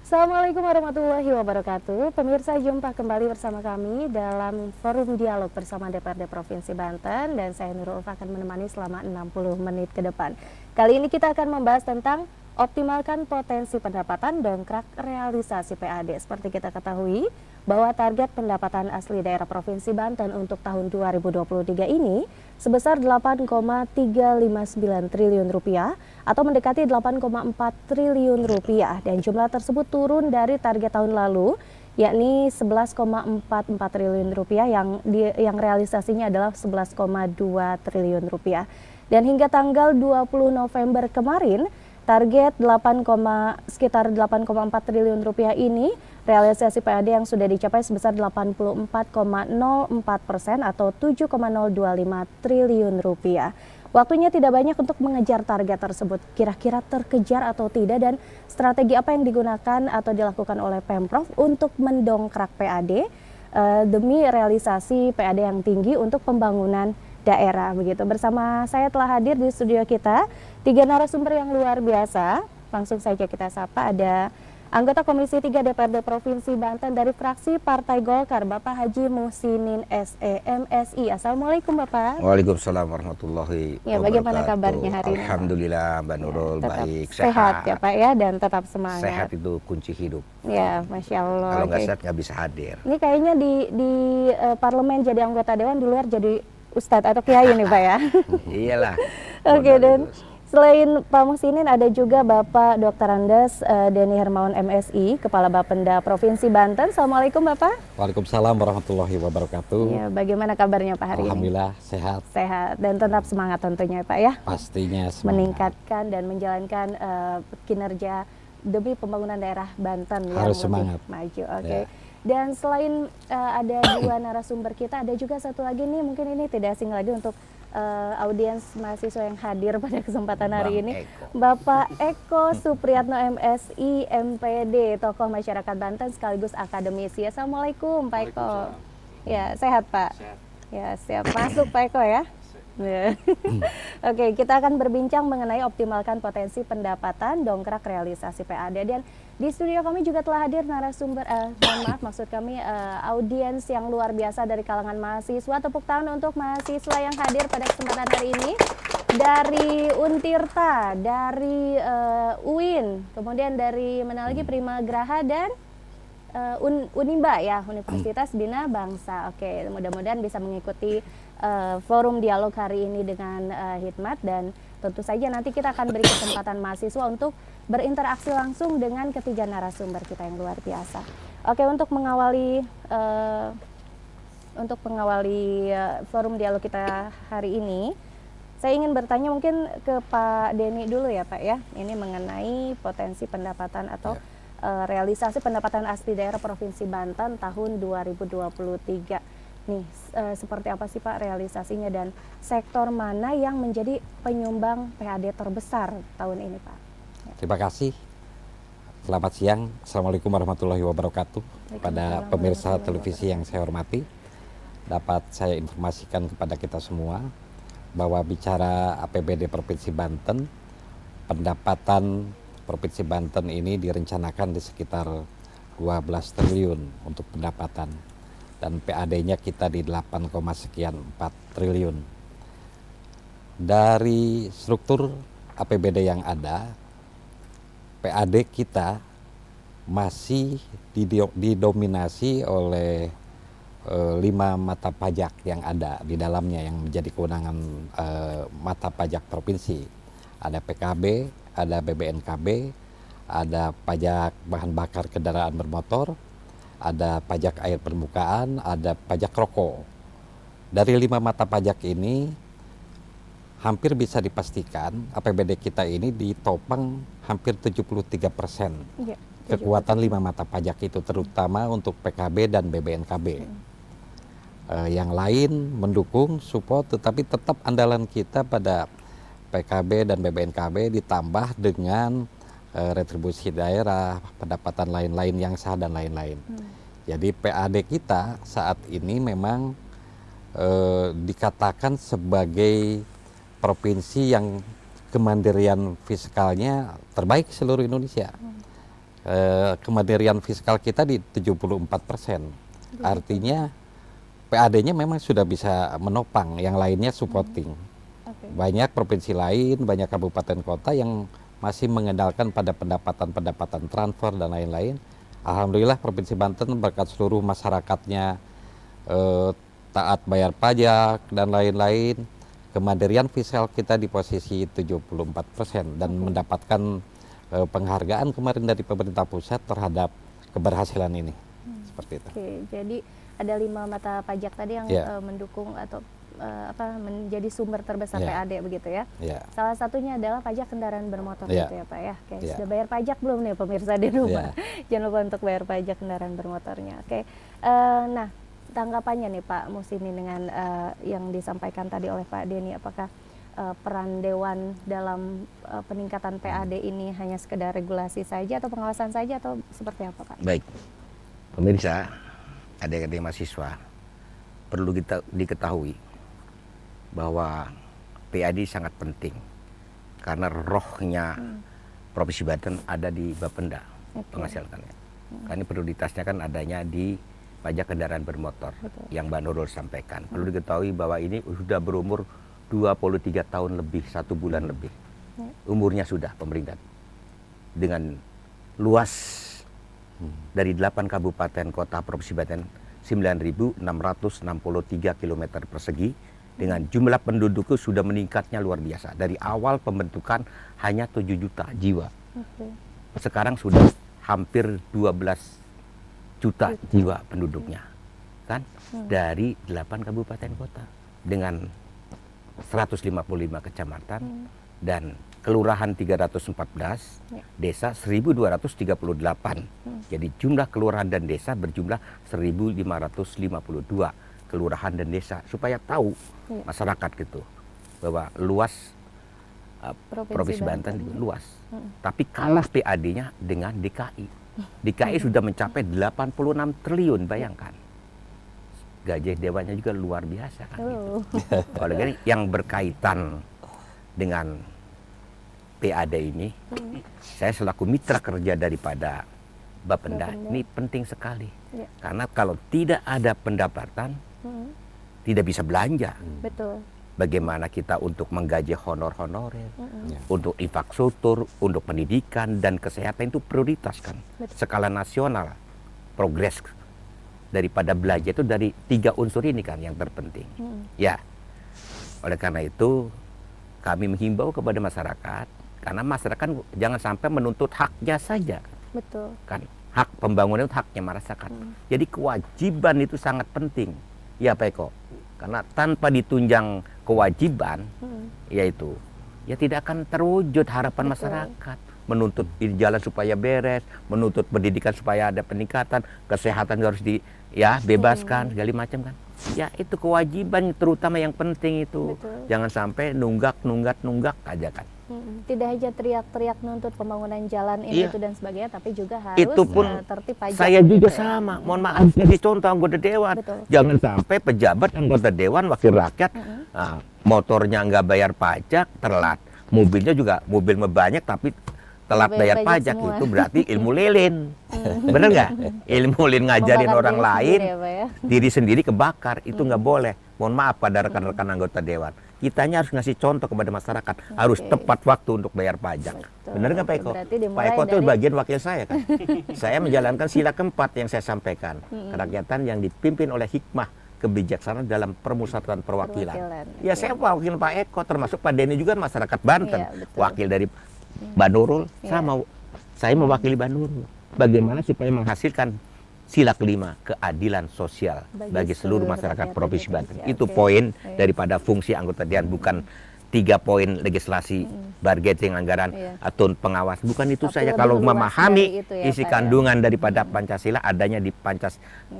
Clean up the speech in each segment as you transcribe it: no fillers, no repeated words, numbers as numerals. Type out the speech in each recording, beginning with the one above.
Assalamualaikum warahmatullahi wabarakatuh. Pemirsa, jumpa kembali bersama kami dalam forum dialog bersama DPRD Provinsi Banten dan saya Nurul Ulfa akan menemani selama 60 menit ke depan. Kali ini kita akan membahas tentang optimalkan potensi pendapatan dongkrak realisasi PAD. Seperti kita ketahui bahwa target pendapatan asli daerah Provinsi Banten untuk tahun 2023 ini sebesar 8,359 triliun rupiah atau mendekati 8,4 triliun rupiah dan jumlah tersebut turun dari target tahun lalu yakni 11,44 triliun rupiah yang realisasinya adalah 11,2 triliun rupiah. Dan hingga tanggal 20 November kemarin target sekitar 8,4 triliun rupiah ini realisasi PAD yang sudah dicapai sebesar 84,04% atau 7,025 triliun rupiah. Waktunya tidak banyak untuk mengejar target tersebut. Kira-kira terkejar atau tidak dan strategi apa yang digunakan atau dilakukan oleh Pemprov untuk mendongkrak PAD demi realisasi PAD yang tinggi untuk pembangunan daerah begitu. Bersama saya telah hadir di studio kita 3 narasumber yang luar biasa. Langsung saja kita sapa, ada anggota Komisi 3 DPRD Provinsi Banten dari fraksi Partai Golkar, Bapak Haji Muhsinin SE, MSI. Assalamualaikum Bapak. Waalaikumsalam warahmatullahi wabarakatuh. Ya, bagaimana kabarnya hari ini? Alhamdulillah Mbak Nurul, Tetap baik, sehat ya Pak ya, dan tetap semangat. Sehat itu kunci hidup. Ya, Masya Allah. Kalau nggak sehat nggak bisa hadir. Ini kayaknya di parlemen jadi anggota dewan, di luar jadi Ustadz atau Kiai nih Pak ya. Iyalah. Oke, dan selain Pak Muhsinin ada juga Bapak Dr. Andes Denny Hermawan MSI, Kepala Bapenda Provinsi Banten. Assalamualaikum Bapak. Waalaikumsalam warahmatullahi wabarakatuh. Ya, bagaimana kabarnya Pak hari Alhamdulillah, ini? sehat. Sehat dan tetap semangat tentunya Pak ya. Pastinya semangat. Meningkatkan dan menjalankan kinerja demi pembangunan daerah Banten Harus yang semangat. lebih maju. Oke. Ya. Dan selain ada 2 narasumber kita, ada juga satu lagi nih, mungkin ini tidak asing lagi untuk audiens mahasiswa yang hadir pada kesempatan hari ini. Bapak Eko Supriyatno MSI MPD, tokoh masyarakat Banten sekaligus akademisi. Assalamualaikum Pak Eko. Ya, sehat Pak? Sehat. Ya, siap masuk Pak Eko ya. Oke, kita akan berbincang mengenai optimalkan potensi pendapatan dongkrak realisasi PAD. Dan di studio kami juga telah hadir narasumber, audiens yang luar biasa dari kalangan mahasiswa. Tepuk tangan untuk mahasiswa yang hadir pada kesempatan hari ini. Dari Untirta, dari UIN, kemudian dari mana lagi, Prima Graha dan Unimba ya, Universitas Bina Bangsa. Oke, mudah-mudahan bisa mengikuti forum dialog hari ini dengan hikmat, dan tentu saja nanti kita akan beri kesempatan mahasiswa untuk berinteraksi langsung dengan ketiga narasumber kita yang luar biasa. Oke, untuk mengawali forum dialog kita hari ini, saya ingin bertanya mungkin ke Pak Denny dulu ya Pak ya, ini mengenai potensi pendapatan atau realisasi pendapatan asli daerah Provinsi Banten tahun 2023. Nih, seperti apa sih Pak realisasinya dan sektor mana yang menjadi penyumbang PAD terbesar tahun ini Pak? Ya. Terima kasih. Selamat siang. Assalamualaikum warahmatullahi wabarakatuh. Pada pemirsa televisi yang saya hormati, dapat saya informasikan kepada kita semua bahwa bicara APBD Provinsi Banten, pendapatan Provinsi Banten ini direncanakan di sekitar 12 triliun untuk pendapatan. Dan PAD-nya kita di 8, sekian 4 triliun. Dari struktur APBD yang ada, PAD kita masih didominasi oleh 5 mata pajak yang ada di dalamnya yang menjadi kewenangan mata pajak provinsi. Ada PKB, ada BBNKB, ada pajak bahan bakar kendaraan bermotor, ada pajak air permukaan, ada pajak rokok. Dari 5 mata pajak ini, hampir bisa dipastikan APBD kita ini ditopang hampir 73%. Ya, kekuatan 5 mata pajak itu, terutama untuk PKB dan BBNKB. Yang lain mendukung, support, tetapi tetap andalan kita pada PKB dan BBNKB ditambah dengan retribusi daerah, pendapatan lain-lain yang sah dan lain-lain. Jadi PAD kita saat ini memang dikatakan sebagai provinsi yang kemandirian fiskalnya terbaik seluruh Indonesia. kemandirian fiskal kita di 74%. Artinya PAD-nya memang sudah bisa menopang, yang lainnya supporting. Oke. Banyak provinsi lain, banyak kabupaten kota yang masih mengandalkan pada pendapatan transfer dan lain-lain. Alhamdulillah Provinsi Banten berkat seluruh masyarakatnya taat bayar pajak dan lain-lain, kemandirian fiskal kita di posisi 74% dan mendapatkan penghargaan kemarin dari pemerintah pusat terhadap keberhasilan ini. Seperti itu. Oke, jadi ada 5 mata pajak tadi yang mendukung atau menjadi sumber terbesar PAD begitu ya. Salah satunya adalah pajak kendaraan bermotor gitu ya Pak ya. Oke, sudah bayar pajak belum nih pemirsa di rumah? Jangan lupa untuk bayar pajak kendaraan bermotornya. Oke, nah tanggapannya nih Pak Musini dengan yang disampaikan tadi oleh Pak Denny, apakah peran Dewan dalam peningkatan PAD ini hanya sekedar regulasi saja atau pengawasan saja atau seperti apa Pak? Baik, pemirsa, adik-adik mahasiswa, perlu kita diketahui bahwa PAD sangat penting karena rohnya Provinsi Banten ada di Bapenda penghasilannya. Karena prioritasnya kan adanya di pajak kendaraan bermotor yang Mbak Nurul sampaikan. Perlu diketahui bahwa ini sudah berumur 23 tahun lebih, 1 bulan lebih. Umurnya sudah pemerintah. Dengan luas dari 8 kabupaten kota Provinsi Banten 9.663 km persegi dengan jumlah penduduknya sudah meningkatnya luar biasa. Dari awal pembentukan hanya 7 juta jiwa. Sekarang sudah hampir 12 juta jiwa penduduknya. Kan? Dari 8 kabupaten kota dengan 155 kecamatan dan kelurahan 314, desa 1238. Jadi jumlah kelurahan dan desa berjumlah 1552 kelurahan dan desa, supaya tahu masyarakat gitu bahwa luas Provinsi Banten luas. Tapi kalah PAD-nya dengan DKI. DKI sudah mencapai 86 triliun, bayangkan. Gaji dewannya juga luar biasa kan gitu. Kalau yang berkaitan dengan PAD ini, saya selaku mitra kerja daripada Bapenda ini penting sekali. Karena kalau tidak ada pendapatan, tidak bisa belanja. Betul. Bagaimana kita untuk menggaji honor-honorer, untuk infrastruktur, untuk pendidikan dan kesehatan itu prioritas kan. Skala nasional, progres daripada belanja itu dari 3 unsur ini kan yang terpenting. Ya, oleh karena itu kami menghimbau kepada masyarakat, karena masyarakat jangan sampai menuntut haknya saja. Betul. Kan hak pembangunan itu haknya masyarakat. Jadi kewajiban itu sangat penting. Ya Pak Eko, karena tanpa ditunjang kewajiban, yaitu ya tidak akan terwujud harapan masyarakat. Menuntut jalan supaya beres, menuntut pendidikan supaya ada peningkatan, kesehatan harus bebaskan, segala macam kan. Ya itu kewajiban terutama yang penting itu. Jangan sampai nunggak aja kan. Tidak hanya teriak-teriak nuntut pembangunan jalan ini itu dan sebagainya, tapi juga harus itu pun tertib pajak. Saya juga sama. Mohon maaf, jadi contoh anggota dewan. Jangan sampai pejabat anggota dewan, wakil rakyat, motornya nggak bayar pajak, telat. Mobilnya juga mobil banyak tapi telat bayar pajak semua. Itu berarti ilmu lilin. Bener nggak? Ilmu lilin ngajarin orang lain, diri sendiri kebakar. Itu nggak boleh. Mohon maaf pada rekan-rekan anggota dewan. Kitanya harus ngasih contoh kepada masyarakat. Harus tepat waktu untuk bayar pajak. Bener nggak Pak Eko? Pak Eko itu bagian wakil saya kan. Saya menjalankan sila keempat yang saya sampaikan. Kerakyatan yang dipimpin oleh hikmah kebijaksanaan dalam permusyawaratan perwakilan. Ya saya wakil Pak Eko, termasuk Pak Denny juga masyarakat Banten. Wakil dari Mbak Nurul, saya mewakili Mbak Nurul. Bagaimana supaya menghasilkan sila kelima, keadilan sosial bagi seluruh masyarakat Provinsi Banten. Itu poin daripada fungsi anggota dewan, bukan 3 poin legislasi, budgeting anggaran atau pengawas. Bukan itu saja. Kalau memahami isi kandungan daripada Pancasila adanya di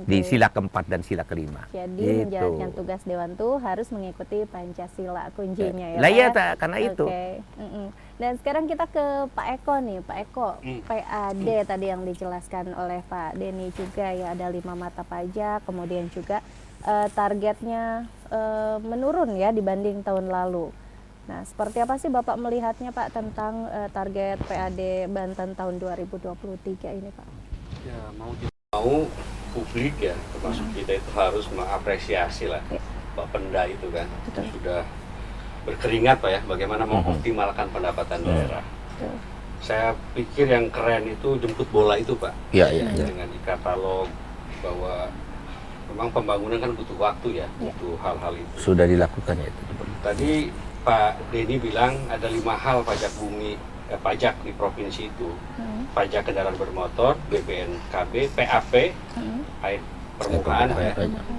di sila keempat dan sila kelima. Jadi menjalankan tugas dewan tuh harus mengikuti Pancasila kuncinya ya. Lah iya karena itu. Dan sekarang kita ke Pak Eko nih, Pak Eko, PAD tadi yang dijelaskan oleh Pak Denny juga ya, ada 5 mata pajak, kemudian juga targetnya menurun ya dibanding tahun lalu. Nah, seperti apa sih Bapak melihatnya Pak tentang target PAD Banten tahun 2023 ini Pak? Ya mau tidak mau publik ya, termasuk kita itu harus mengapresiasi lah Bapenda itu kan. Betul. Sudah berkeringat Pak ya, bagaimana mengoptimalkan pendapatan daerah. Betul. Saya pikir yang keren itu jemput bola itu Pak. Iya, iya, iya. Dengan di katalog bahwa memang pembangunan kan butuh waktu ya, butuh hal-hal itu. Sudah dilakukan ya itu. Tadi Pak Denny bilang ada 5 hal pajak bumi, pajak di provinsi itu. Pajak kendaraan bermotor, BPNKB, PAP, air permukaan, Pak ya,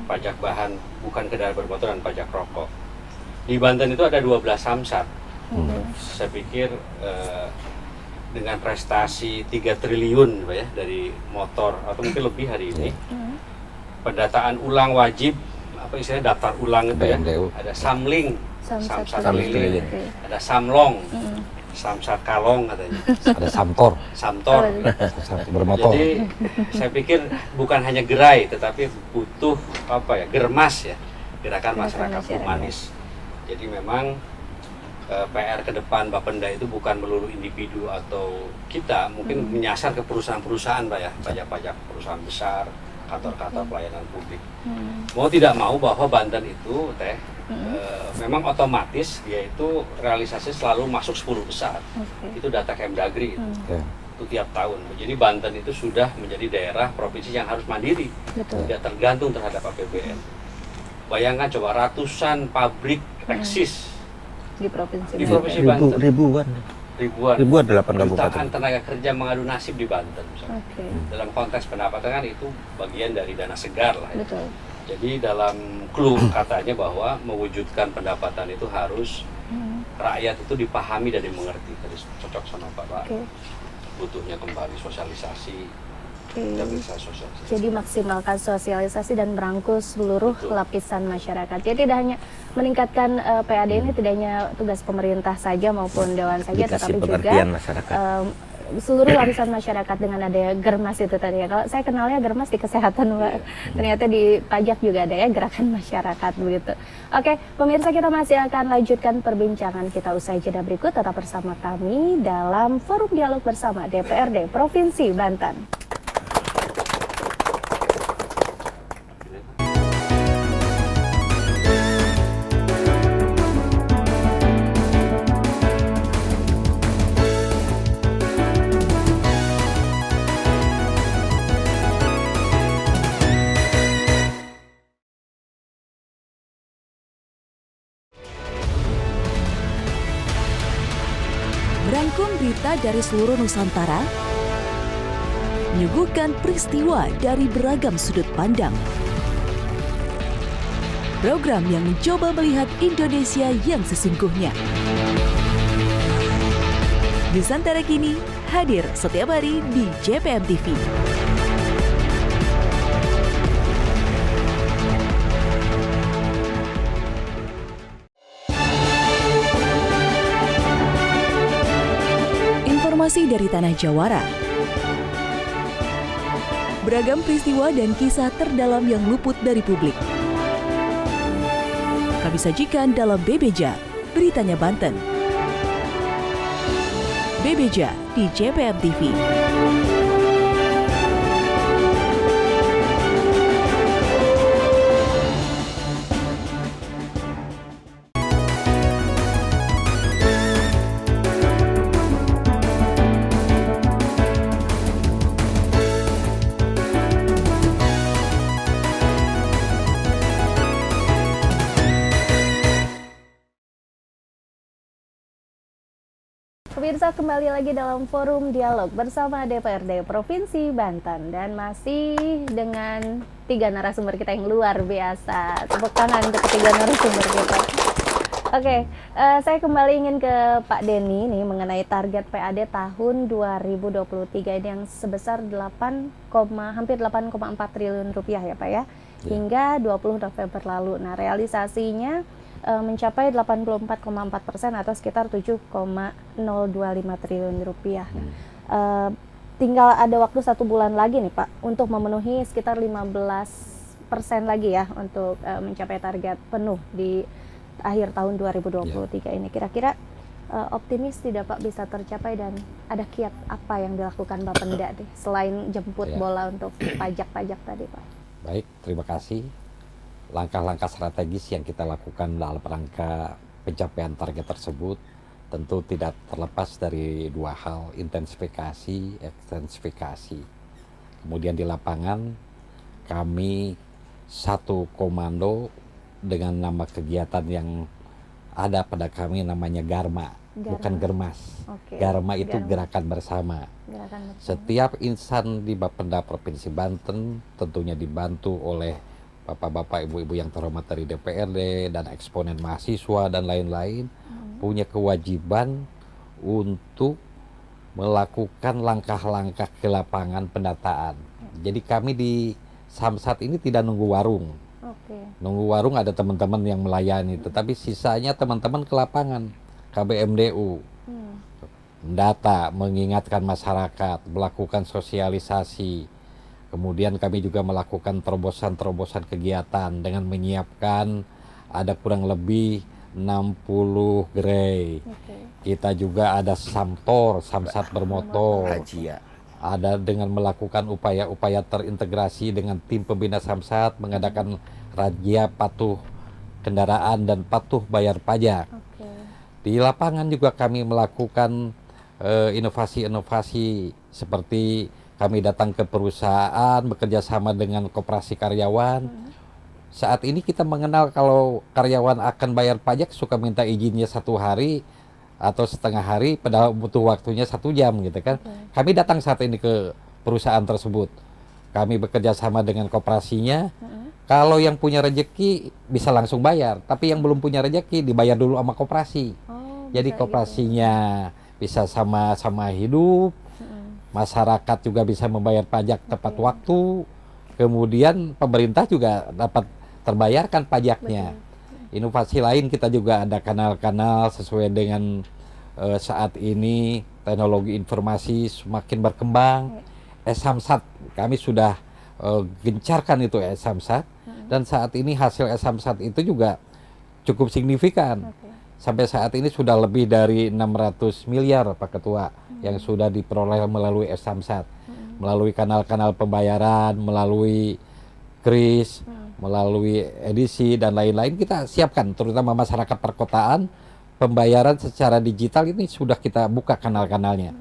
pajak bahan bukan kendaraan bermotor dan pajak rokok. Di Banten itu ada 12 samsat. Saya pikir dengan prestasi 3 triliun Pak ya, dari motor atau mungkin lebih hari ini, pendataan ulang wajib, apa istilahnya daftar ulang itu ya, BNDU. ada samling, samsat keliling, keliling. ada samlong, samsat kalong katanya, Ada Samtor, samtor. bermotor. Jadi saya pikir bukan hanya gerai, tetapi butuh apa ya, germas ya, gerakan masyarakat humanis. Jadi memang PR ke depan Bapenda itu bukan melulu individu atau kita, mungkin menyasar ke perusahaan-perusahaan Pak ya, pajak-pajak perusahaan besar, kantor-kantor pelayanan publik. Mau tidak mau bahwa Banten itu memang otomatis dia itu realisasi selalu masuk 10 besar. Itu data Kemdagri itu. Ya. Itu tiap tahun. Jadi Banten itu sudah menjadi daerah provinsi yang harus mandiri, tidak tergantung terhadap APBN. Bayangkan coba ratusan pabrik eksis Di Provinsi di Banten. Provinsi Banten, Ribuan 8 jutaan kabupaten. tenaga kerja mengadu nasib di Banten misalnya. Oke, Dalam konteks pendapatan kan itu bagian dari dana segar lah ya. betul. Jadi dalam clue katanya bahwa mewujudkan pendapatan itu harus rakyat itu dipahami dan dimengerti. Tadi cocok sama Pak. Oke. Butuhnya kembali sosialisasi, Oke. stabilisasi sosialisasi. Jadi maksimalkan sosialisasi dan merangkul seluruh lapisan masyarakat. Jadi tidak hanya meningkatkan PAD ini tidak hanya tugas pemerintah saja maupun dewan saja, Dikasih tetapi juga pengertian masyarakat. seluruh lapisan masyarakat dengan adanya Germas itu tadi ya. Kalau saya kenalnya Germas di kesehatan, Mbak. Ternyata di pajak juga ada ya gerakan masyarakat begitu. Oke, pemirsa, kita masih akan lanjutkan perbincangan kita usai jeda berikut. Tetap bersama kami dalam Forum Dialog Bersama DPRD Provinsi Banten. Merangkum berita dari seluruh Nusantara, menyuguhkan peristiwa dari beragam sudut pandang. Program yang mencoba melihat Indonesia yang sesungguhnya. Nusantara Kini hadir setiap hari di JPM TV. Informasi dari Tanah Jawara. Beragam peristiwa dan kisah terdalam yang luput dari publik. Kami sajikan dalam Bebeja, Beritanya Banten. Bebeja di JPM TV. Pemirsa, kembali lagi dalam Forum Dialog bersama DPRD Provinsi Banten dan masih dengan 3 narasumber kita yang luar biasa. Tepuk tangan untuk ketiga narasumber kita. Oke, saya kembali ingin ke Pak Denny nih mengenai target PAD tahun 2023 ini yang sebesar hampir 8,4 triliun rupiah ya Pak ya, hingga 20 November lalu. Nah, realisasinya mencapai 84,4% atau sekitar 7,025 triliun rupiah. Tinggal ada waktu 1 bulan lagi nih Pak untuk memenuhi sekitar 15% lagi ya untuk mencapai target penuh di akhir tahun 2023 ini. Kira-kira optimis tidak Pak bisa tercapai, dan ada kiat apa yang dilakukan Bapenda deh selain jemput bola untuk pajak-pajak tadi Pak? Baik, terima kasih. Langkah-langkah strategis yang kita lakukan dalam rangka pencapaian target tersebut tentu tidak terlepas dari dua hal, intensifikasi, ekstensifikasi. Kemudian di lapangan kami satu komando dengan nama kegiatan yang ada pada kami namanya Garma, bukan Germas. Garma itu gerakan bersama. Setiap insan di Bapenda Provinsi Banten tentunya dibantu oleh bapak-bapak, ibu-ibu yang terhormat dari DPRD dan eksponen mahasiswa dan lain-lain, punya kewajiban untuk melakukan langkah-langkah ke lapangan pendataan. Jadi kami di Samsat ini tidak nunggu warung. Nunggu warung ada teman-teman yang melayani, tetapi sisanya teman-teman ke lapangan, KBMDU, mendata, mengingatkan masyarakat, melakukan sosialisasi. Kemudian kami juga melakukan terobosan-terobosan kegiatan dengan menyiapkan ada kurang lebih 60 gerai. Kita juga ada Samtor, Samsat bermotor. Ada dengan melakukan upaya-upaya terintegrasi dengan tim pembina Samsat, mengadakan razia patuh kendaraan dan patuh bayar pajak. Di lapangan juga kami melakukan inovasi-inovasi seperti kami datang ke perusahaan, bekerja sama dengan koperasi karyawan. Saat ini kita mengenal kalau karyawan akan bayar pajak suka minta izinnya 1 hari atau setengah hari, padahal butuh waktunya 1 jam gitu kan. Kami datang saat ini ke perusahaan tersebut. Kami bekerja sama dengan koperasinya. Kalau yang punya rezeki bisa langsung bayar, tapi yang belum punya rezeki dibayar dulu sama koperasi. Jadi koperasinya bisa sama-sama hidup. Masyarakat juga bisa membayar pajak tepat waktu, kemudian pemerintah juga dapat terbayarkan pajaknya. Inovasi lain kita juga ada kanal-kanal sesuai dengan saat ini teknologi informasi semakin berkembang. Samsat kami sudah gencarkan itu Samsat, dan saat ini hasil Samsat itu juga cukup signifikan. Sampai saat ini sudah lebih dari 600 miliar Pak Ketua yang sudah diperoleh melalui Samsat, melalui kanal-kanal pembayaran, melalui kris, melalui edisi dan lain-lain kita siapkan, terutama masyarakat perkotaan. Pembayaran secara digital ini sudah kita buka kanal-kanalnya.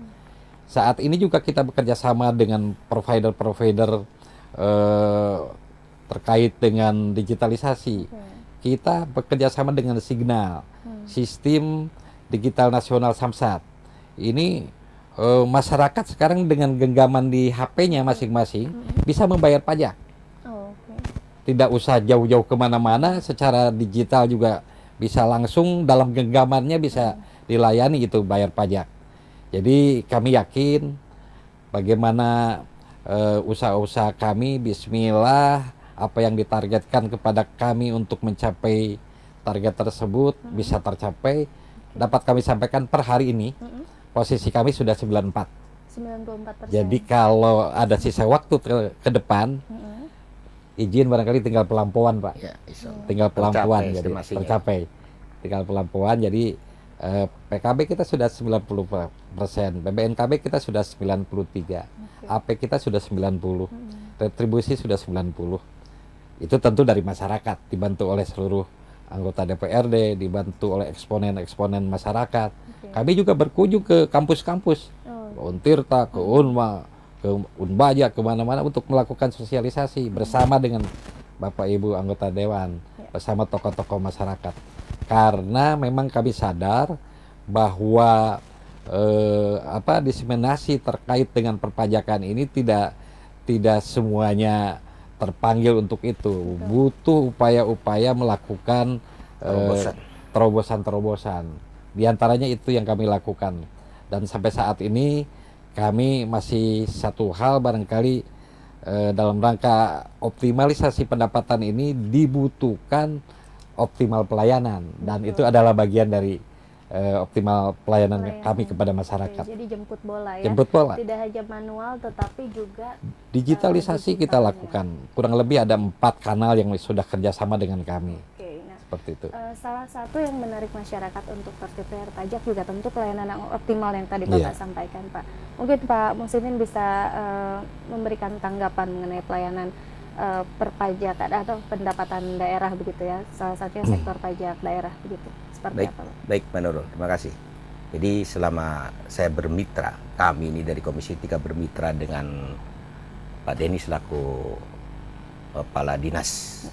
Saat ini juga kita bekerja sama dengan provider-provider terkait dengan digitalisasi. Kita bekerja sama dengan Signal, sistem digital nasional Samsat. Ini masyarakat sekarang dengan genggaman di HP-nya masing-masing bisa membayar pajak. Tidak usah jauh-jauh kemana-mana, secara digital juga bisa langsung dalam genggamannya bisa dilayani itu bayar pajak. Jadi kami yakin bagaimana usaha-usaha kami, bismillah, apa yang ditargetkan kepada kami untuk mencapai target tersebut bisa tercapai. Dapat kami sampaikan per hari ini posisi kami sudah 94%. Jadi kalau ada sisa waktu ke depan, izin barangkali tinggal pelampuan Pak. Tinggal pelampuan jadi tercapai. Tinggal pelampuan, jadi PKB kita sudah 90%, BBNKB kita sudah 93%, AP kita sudah 90%, retribusi sudah 90%. Itu tentu dari masyarakat, dibantu oleh seluruh anggota DPRD, dibantu oleh eksponen-eksponen masyarakat. Kami juga berkunjung ke kampus-kampus, ke Untirta, ke Unma, ke Unbaja, kemana-mana untuk melakukan sosialisasi bersama dengan Bapak Ibu anggota Dewan, bersama tokoh-tokoh masyarakat. Karena memang kami sadar bahwa diseminasi terkait dengan perpajakan ini tidak semuanya terpanggil untuk itu. Butuh upaya-upaya melakukan terobosan-terobosan. Di antaranya itu yang kami lakukan. Dan sampai saat ini kami masih satu hal barangkali dalam rangka optimalisasi pendapatan ini dibutuhkan optimal pelayanan, dan itu adalah bagian dari optimal pelayanan kami kepada masyarakat. Jadi jemput bola ya. Jemput bola. Tidak hanya manual tetapi juga digitalisasi kita lakukan. Kurang lebih ada 4 kanal yang sudah kerjasama dengan kami. Nah, seperti itu. Salah satu yang menarik masyarakat untuk tertib bayar pajak juga tentu pelayanan yang optimal yang tadi Bapak sampaikan, Pak. Mungkin Pak Muslimin bisa memberikan tanggapan mengenai pelayanan perpajakan atau pendapatan daerah begitu ya, salah satunya sektor pajak daerah begitu. Seperti Baik, apa, Pak? baik Pak Nurul, terima kasih. Jadi selama saya bermitra, kami ini dari Komisi 3 bermitra dengan Pak Denny selaku Kepala Dinas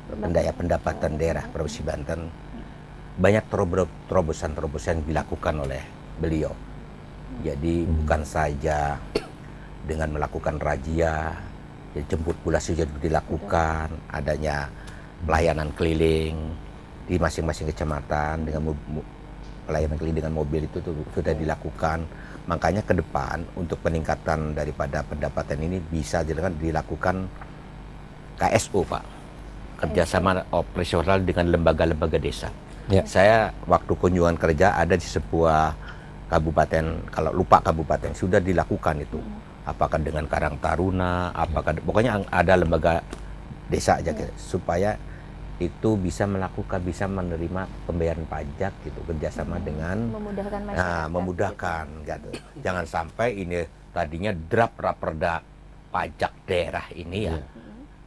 Pendaya Pendapatan Daerah Provinsi Banten, banyak terobosan-terobosan yang dilakukan oleh beliau. Jadi bukan saja dengan melakukan razia, ya, jemput bola sudah dilakukan, adanya pelayanan keliling di masing-masing kecamatan dengan pelayanan keliling dengan mobil itu sudah dilakukan. Makanya ke depan untuk peningkatan daripada pendapatan ini bisa dilakukan KSO, Pak, kerjasama operasional dengan lembaga-lembaga desa. Ya. Saya waktu kunjungan kerja ada di sebuah kabupaten, kalau lupa kabupaten, sudah dilakukan itu. Apakah dengan Karang Taruna, apakah pokoknya ada lembaga desa aja gitu, supaya itu bisa menerima pembayaran pajak gitu, kerjasama dengan Memudahkan masyarakat. memudahkan gitu. Jangan sampai ini tadinya draft raperda pajak daerah ini ya,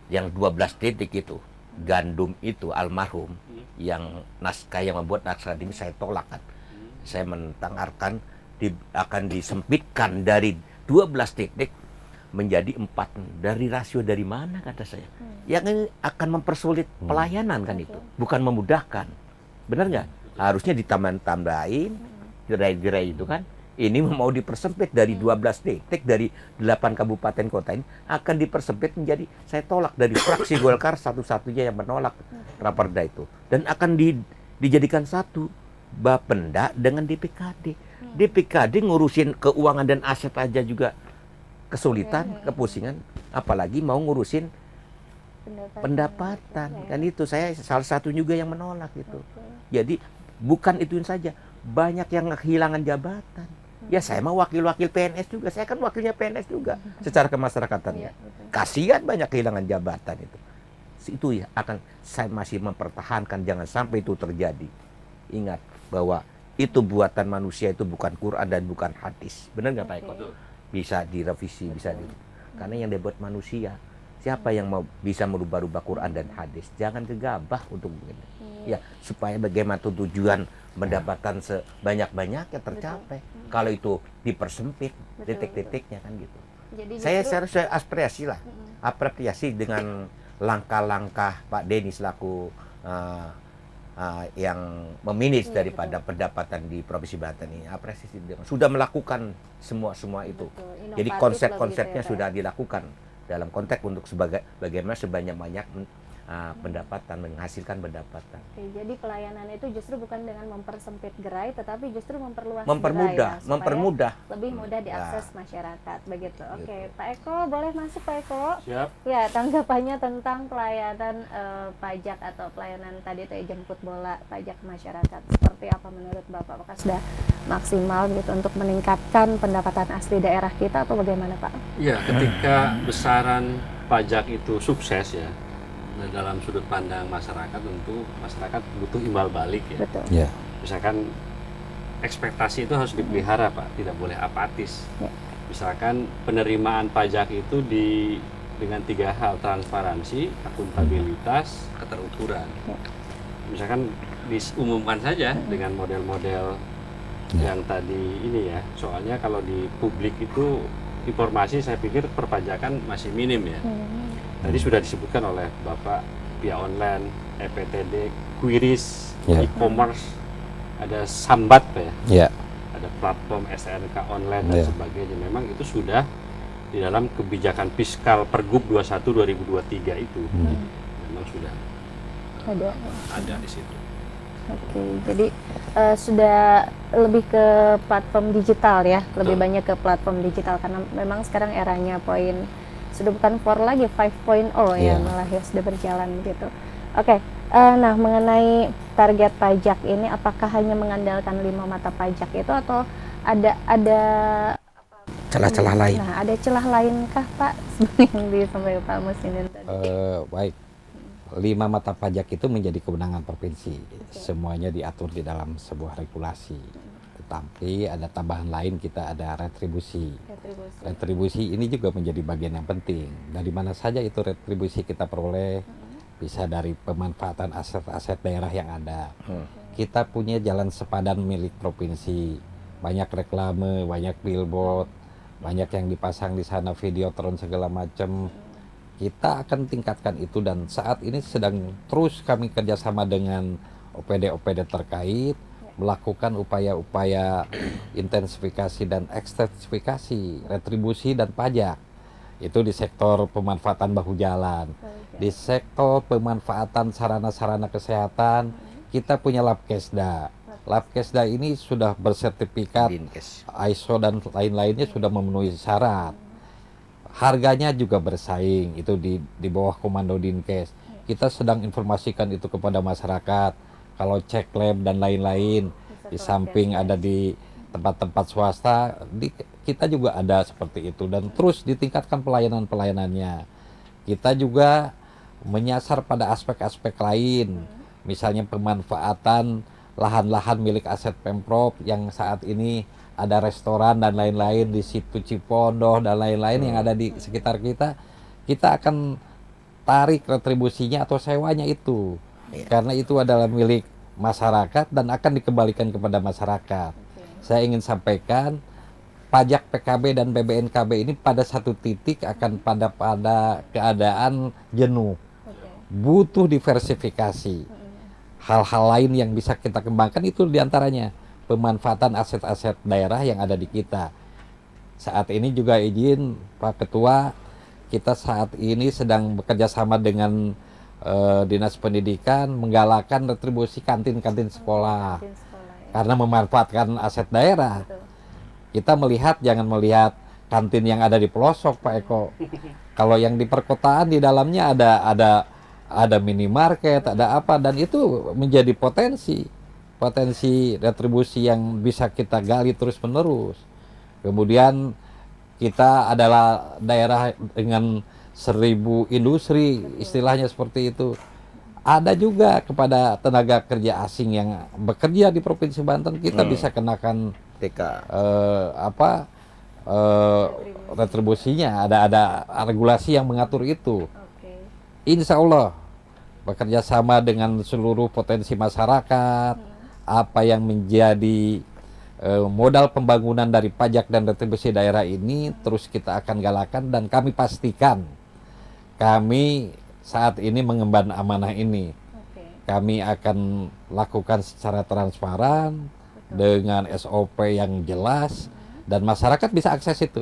yang 12 titik itu, gandum itu almarhum, yang naskah yang membuat naskah ini saya tolak kan. Saya menentangkan akan disempitkan dari 12 titik menjadi 4. Dari rasio dari mana kata saya? Yang ini akan mempersulit pelayanan kan itu, bukan memudahkan. Benar nggak? Harusnya ditambah-tambahin gerai-gerai itu kan. Ini mau dipersempit dari 12 titik dari 8 kabupaten kota ini akan dipersempit menjadi, saya tolak dari fraksi Golkar satu-satunya yang menolak raperda itu, dan akan dijadikan satu Bapenda dengan DPKD. DPKD ngurusin keuangan dan aset aja juga kesulitan, kepusingan, apalagi mau ngurusin pendapatan. Kan itu saya salah satu juga yang menolak itu. Jadi bukan itu saja, banyak yang kehilangan jabatan. Ya saya mau wakil-wakil PNS juga, saya kan wakilnya PNS juga secara kemasyarakatan. Kasihan banyak kehilangan jabatan itu. Itu ya akan saya masih mempertahankan jangan sampai itu terjadi. Ingat bahwa itu buatan manusia, itu bukan Quran dan bukan hadis. Benar nggak Pak Eko? Bisa direvisi, bisa karena yang dibuat manusia. Siapa yang mau bisa merubah-rubah Quran dan hadis? Jangan gegabah untuk begini. Ya, supaya bagaimana tujuan mendapatkan sebanyak-banyaknya tercapai. Kalau itu dipersempit titik-titiknya kan gitu. Jadi Saya apresiasi dengan langkah-langkah Pak Denny selaku yang memanage daripada pendapatan di Provinsi Banten ini. Apresiasi sudah melakukan semua itu. Jadi konsep-konsepnya sudah dilakukan dalam konteks untuk bagaimana sebanyak-banyak pendapatan, menghasilkan pendapatan. Oke, jadi pelayanan itu justru bukan dengan mempersempit gerai, tetapi justru memperluas Mempermudah, gerai, ya, mempermudah. lebih mudah diakses masyarakat, begitu. Oke, Pak Eko, boleh masuk Pak Eko? Siap. Ya, tanggapannya tentang pelayanan pajak atau pelayanan tadi itu jemput bola pajak masyarakat. Seperti apa menurut Bapak? Apakah sudah maksimal gitu untuk meningkatkan pendapatan asli daerah kita atau bagaimana Pak? Ya, ketika besaran pajak itu sukses ya, dalam sudut pandang masyarakat tentu masyarakat butuh imbal balik ya. Betul. Ya. Misalkan ekspektasi itu harus dipelihara Pak, tidak boleh apatis. Ya. Misalkan penerimaan pajak itu dengan 3 hal, transparansi, akuntabilitas, keterukuran. Ya. Misalkan diumumkan saja dengan model-model yang tadi ini ya. Soalnya kalau di publik itu informasi saya pikir perpajakan masih minim ya. Tadi sudah disebutkan oleh Bapak, via online, EPTD, Quiris, e-commerce, ada Sambat Pak ya, ada platform SNK online dan sebagainya. Memang itu sudah di dalam kebijakan fiskal Pergub 21 2023 itu, memang sudah ada di situ. Oke, jadi sudah lebih ke platform digital ya, lebih banyak ke platform digital karena memang sekarang eranya sudah bukan 4 lagi, 5.0 ya, malah ya sudah berjalan begitu. Oke, nah mengenai target pajak ini, apakah hanya mengandalkan 5 mata pajak itu atau ada Celah-celah lain. Nah, ada celah lainkah Pak seperti yang disampaikan Pak Muslimin tadi? Baik, 5 mata pajak itu menjadi kewenangan provinsi. Semuanya diatur di dalam sebuah regulasi. Tetapi ada tambahan lain, kita ada retribusi. Retribusi ini juga menjadi bagian yang penting. Dari mana saja itu retribusi kita peroleh, bisa dari pemanfaatan aset-aset daerah yang ada. Kita punya jalan sepadan milik provinsi, banyak reklame, banyak billboard, banyak yang dipasang di sana, videotron segala macam. Kita akan tingkatkan itu dan saat ini sedang terus kami kerjasama dengan OPD-OPD terkait melakukan upaya-upaya intensifikasi dan ekstensifikasi retribusi dan pajak. Itu di sektor pemanfaatan bahu jalan, di sektor pemanfaatan sarana-sarana kesehatan, kita punya Labkesda. Labkesda ini sudah bersertifikat ISO dan lain-lainnya, sudah memenuhi syarat. Harganya juga bersaing, itu di bawah komando Dinkes. Kita sedang informasikan itu kepada masyarakat. Kalau cek lab dan lain-lain, di samping ada di tempat-tempat swasta, kita juga ada seperti itu. Dan terus ditingkatkan pelayanan-pelayanannya. Kita juga menyasar pada aspek-aspek lain. Misalnya pemanfaatan lahan-lahan milik aset Pemprov yang saat ini ada restoran dan lain-lain di situ Cipondoh dan lain-lain yang ada di sekitar kita, kita akan tarik retribusinya atau sewanya itu. Karena itu adalah milik masyarakat dan akan dikembalikan kepada masyarakat. Saya ingin sampaikan, pajak PKB dan BBNKB ini pada satu titik akan pada keadaan jenuh. Butuh diversifikasi. Hal-hal lain yang bisa kita kembangkan itu diantaranya pemanfaatan aset-aset daerah yang ada di kita. Saat ini juga izin Pak Ketua, kita saat ini sedang bekerja sama dengan Dinas Pendidikan menggalakkan retribusi kantin-kantin sekolah. Karena memanfaatkan aset daerah. Kita melihat, jangan melihat kantin yang ada di pelosok Pak Eko. Kalau yang di perkotaan di dalamnya ada minimarket, ada apa, dan itu menjadi potensi retribusi yang bisa kita gali terus-menerus. Kemudian kita adalah daerah dengan 1000 industri, istilahnya seperti itu. Ada juga kepada tenaga kerja asing yang bekerja di Provinsi Banten, kita bisa kenakan retribusinya. Ada regulasi yang mengatur itu. Insya Allah bekerja sama dengan seluruh potensi masyarakat, apa yang menjadi modal pembangunan dari pajak dan retribusi daerah ini terus kita akan galakan, dan kami pastikan kami saat ini mengemban amanah ini. Kami akan lakukan secara transparan dengan SOP yang jelas dan masyarakat bisa akses itu.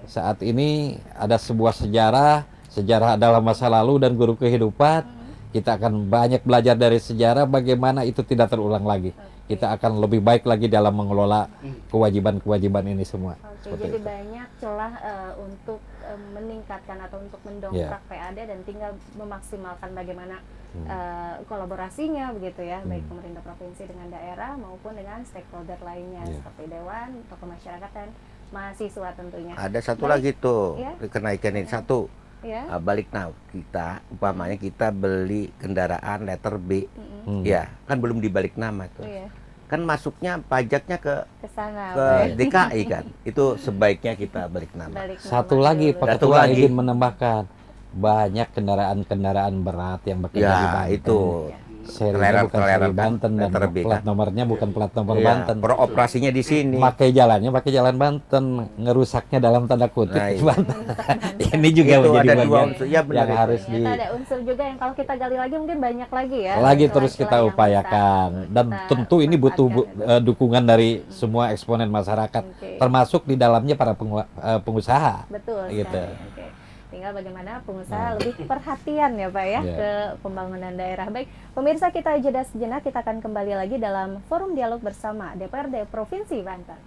Saat ini ada sebuah sejarah adalah masa lalu dan guru kehidupan. Kita akan banyak belajar dari sejarah bagaimana itu tidak terulang lagi. Kita akan lebih baik lagi dalam mengelola kewajiban-kewajiban ini semua. Jadi banyak celah untuk meningkatkan atau untuk mendongkrak PAD dan tinggal memaksimalkan bagaimana kolaborasinya begitu ya, baik pemerintah provinsi dengan daerah maupun dengan stakeholder lainnya seperti dewan, tokoh masyarakat dan mahasiswa tentunya. Ada satu lagi tuh kenaikan ini satu. Balik kita umpamanya kita beli kendaraan letter B, ya kan belum dibalik nama tuh, kan masuknya pajaknya ke DKI kan, itu sebaiknya kita balik nama. Satu lagi Pak Ketua ingin menambahkan, banyak kendaraan berat yang bekerja di Banten. Itu serinya bukan seri Banten dan plat nomornya bukan plat nomor Banten. Beroperasinya di sini. Pakai jalan Banten, ngerusaknya dalam tanda kutip di Banten. Ini juga menjadi bagian yang harus ada unsur juga yang kalau kita gali lagi mungkin banyak lagi ya. Lagi terus kita upayakan dan tentu ini butuh dukungan dari semua eksponen masyarakat, termasuk di dalamnya para pengusaha. Betul. Gitu. Tinggal bagaimana pengusaha lebih perhatian ya Pak ya ke pembangunan daerah. Baik, pemirsa, kita jeda sejenak, kita akan kembali lagi dalam forum dialog bersama DPRD Provinsi Banten.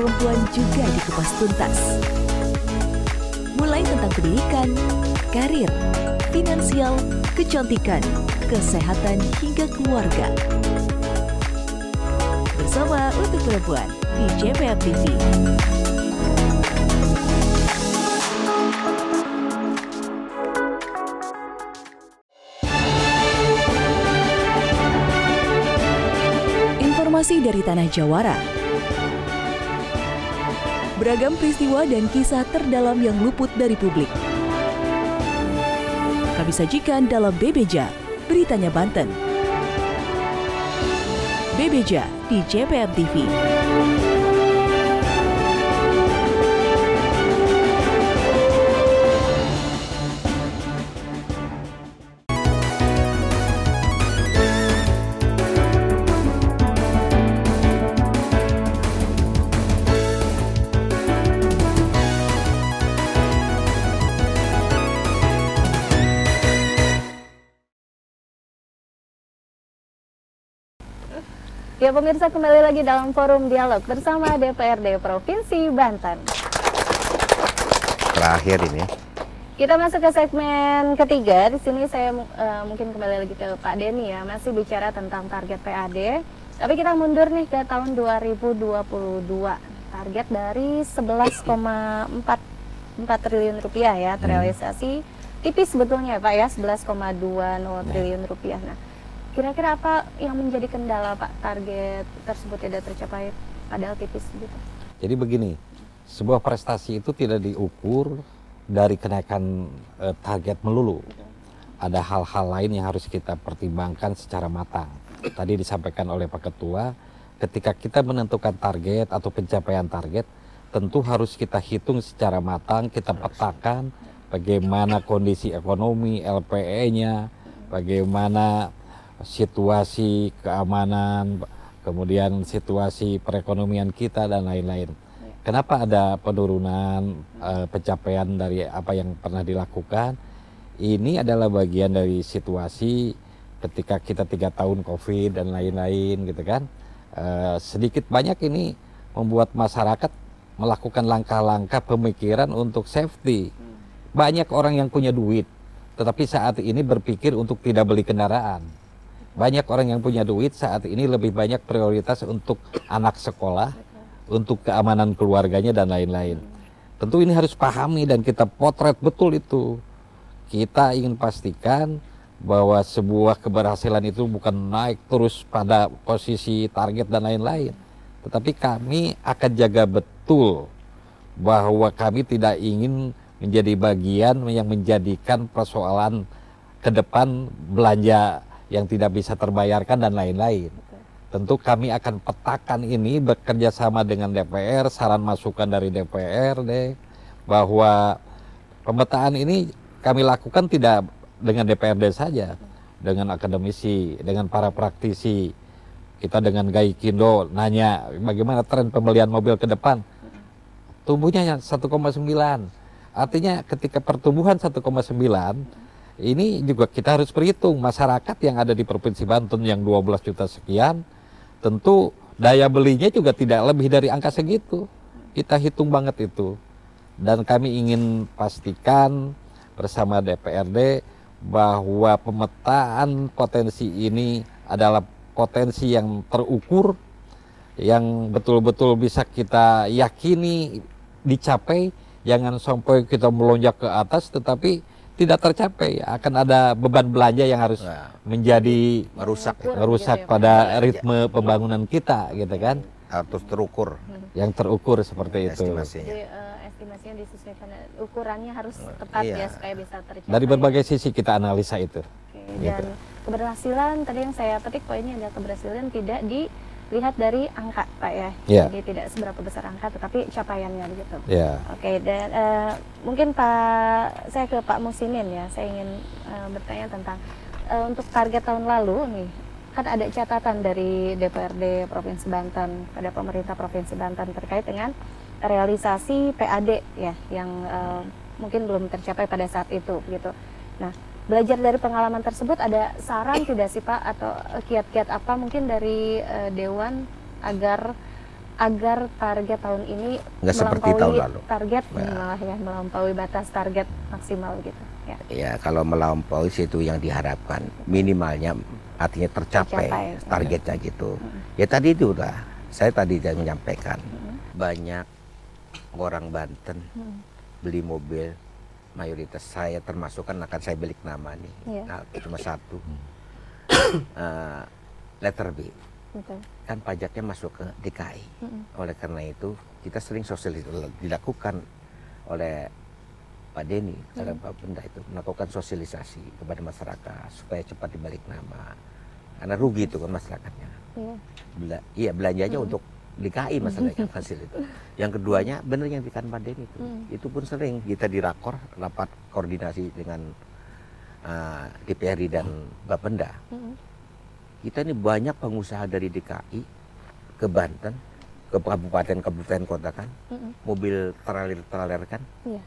perempuan juga dikupas tuntas. Mulai tentang pendidikan, karir, finansial, kecantikan, kesehatan hingga keluarga. Bersama Untuk Perempuan di JPM TV. Informasi dari Tanah Jawara. Beragam peristiwa dan kisah terdalam yang luput dari publik. Kami sajikan dalam Bebeja, Beritanya Banten. Bebeja di JPM TV. Ya pemirsa, kembali lagi dalam forum dialog bersama DPRD Provinsi Banten. Terakhir ini. Kita masuk ke segmen ketiga. Di sini saya mungkin kembali lagi ke Pak Denny ya, masih bicara tentang target PAD. Tapi kita mundur nih ke tahun 2022. Target dari 11,4 triliun rupiah ya terrealisasi. Tipis sebetulnya Pak ya, 11,20 triliun rupiah. Nah, kira-kira apa yang menjadi kendala Pak target tersebut tidak tercapai padahal tipis gitu? Jadi begini, sebuah prestasi itu tidak diukur dari kenaikan target melulu. Ada hal-hal lain yang harus kita pertimbangkan secara matang. Tadi disampaikan oleh Pak Ketua, ketika kita menentukan target atau pencapaian target, tentu harus kita hitung secara matang, kita petakan bagaimana kondisi ekonomi, LPE-nya, bagaimana situasi keamanan, kemudian situasi perekonomian kita dan lain-lain. Kenapa ada penurunan pencapaian dari apa yang pernah dilakukan? Ini adalah bagian dari situasi ketika kita 3 tahun COVID dan lain-lain gitu kan. Sedikit banyak ini membuat masyarakat melakukan langkah-langkah pemikiran untuk safety. Banyak orang yang punya duit, tetapi saat ini berpikir untuk tidak beli kendaraan. Banyak orang yang punya duit saat ini lebih banyak prioritas untuk anak sekolah, untuk keamanan keluarganya dan lain-lain. Tentu ini harus pahami dan kita potret betul itu. Kita ingin pastikan bahwa sebuah keberhasilan itu bukan naik terus pada posisi target dan lain-lain. Tetapi kami akan jaga betul bahwa kami tidak ingin menjadi bagian yang menjadikan persoalan ke depan belanja yang tidak bisa terbayarkan dan lain-lain. Tentu kami akan petakan ini bekerja sama dengan DPR, saran masukan dari DPRD, bahwa pemetaan ini kami lakukan tidak dengan DPRD saja, dengan akademisi, dengan para praktisi. Kita dengan Gaikindo nanya bagaimana tren pembelian mobil ke depan. Tumbuhnya 1,9. Artinya ketika pertumbuhan 1,9, ini juga kita harus berhitung masyarakat yang ada di Provinsi Banten yang 12 juta sekian, tentu daya belinya juga tidak lebih dari angka segitu. Kita hitung banget itu. Dan kami ingin pastikan bersama DPRD bahwa pemetaan potensi ini adalah potensi yang terukur, yang betul-betul bisa kita yakini dicapai. Jangan sampai kita melonjak ke atas tetapi tidak tercapai, akan ada beban belanja yang harus menjadi merusak pada ritme pembangunan kita gitu kan. Harus terukur. Yang terukur seperti itu. Jadi estimasinya disesuaikan, ukurannya harus tepat ya supaya bisa tercapai. Dari berbagai sisi kita analisa itu. Dan keberhasilan tadi yang saya petik poinnya adalah keberhasilan tidak dilihat dari angka Pak ya. Jadi tidak seberapa besar angka tetapi capaiannya begitu. Oke, dan mungkin saya ke Pak Musinin ya. Saya ingin bertanya tentang untuk target tahun lalu nih. Kan ada catatan dari DPRD Provinsi Banten pada pemerintah Provinsi Banten terkait dengan realisasi PAD ya yang mungkin belum tercapai pada saat itu gitu. Nah, belajar dari pengalaman tersebut ada saran tidak sih Pak atau kiat-kiat apa mungkin dari Dewan agar agar target tahun ini Nggak seperti tahun lalu. target Ya. malah ya melampaui batas target maksimal gitu ya. Ya kalau melampaui itu yang diharapkan minimalnya artinya tercapai Tercapai. targetnya gitu. Ya tadi itu udah saya tadi sudah menyampaikan banyak orang Banten beli mobil, mayoritas saya termasuk kan akan saya balik nama nih. Iya. Nah, cuma satu letter B. Betul. Kan pajaknya masuk ke DKI. Oleh karena itu kita sering sosialisasi dilakukan oleh Pak Denny, cara Pak Benda itu melakukan sosialisasi kepada masyarakat supaya cepat dibalik nama. Karena rugi itu kan masyarakatnya. Iya. Iya belanjanya untuk DKI masalahnya hasil itu. Yang keduanya benar yang dikatakan Pak Denny itu pun sering kita di rakor rapat koordinasi dengan DPRI dan Bapenda. Kita ini banyak pengusaha dari DKI ke Banten, ke kabupaten kota kan, mobil traler kan, Iya.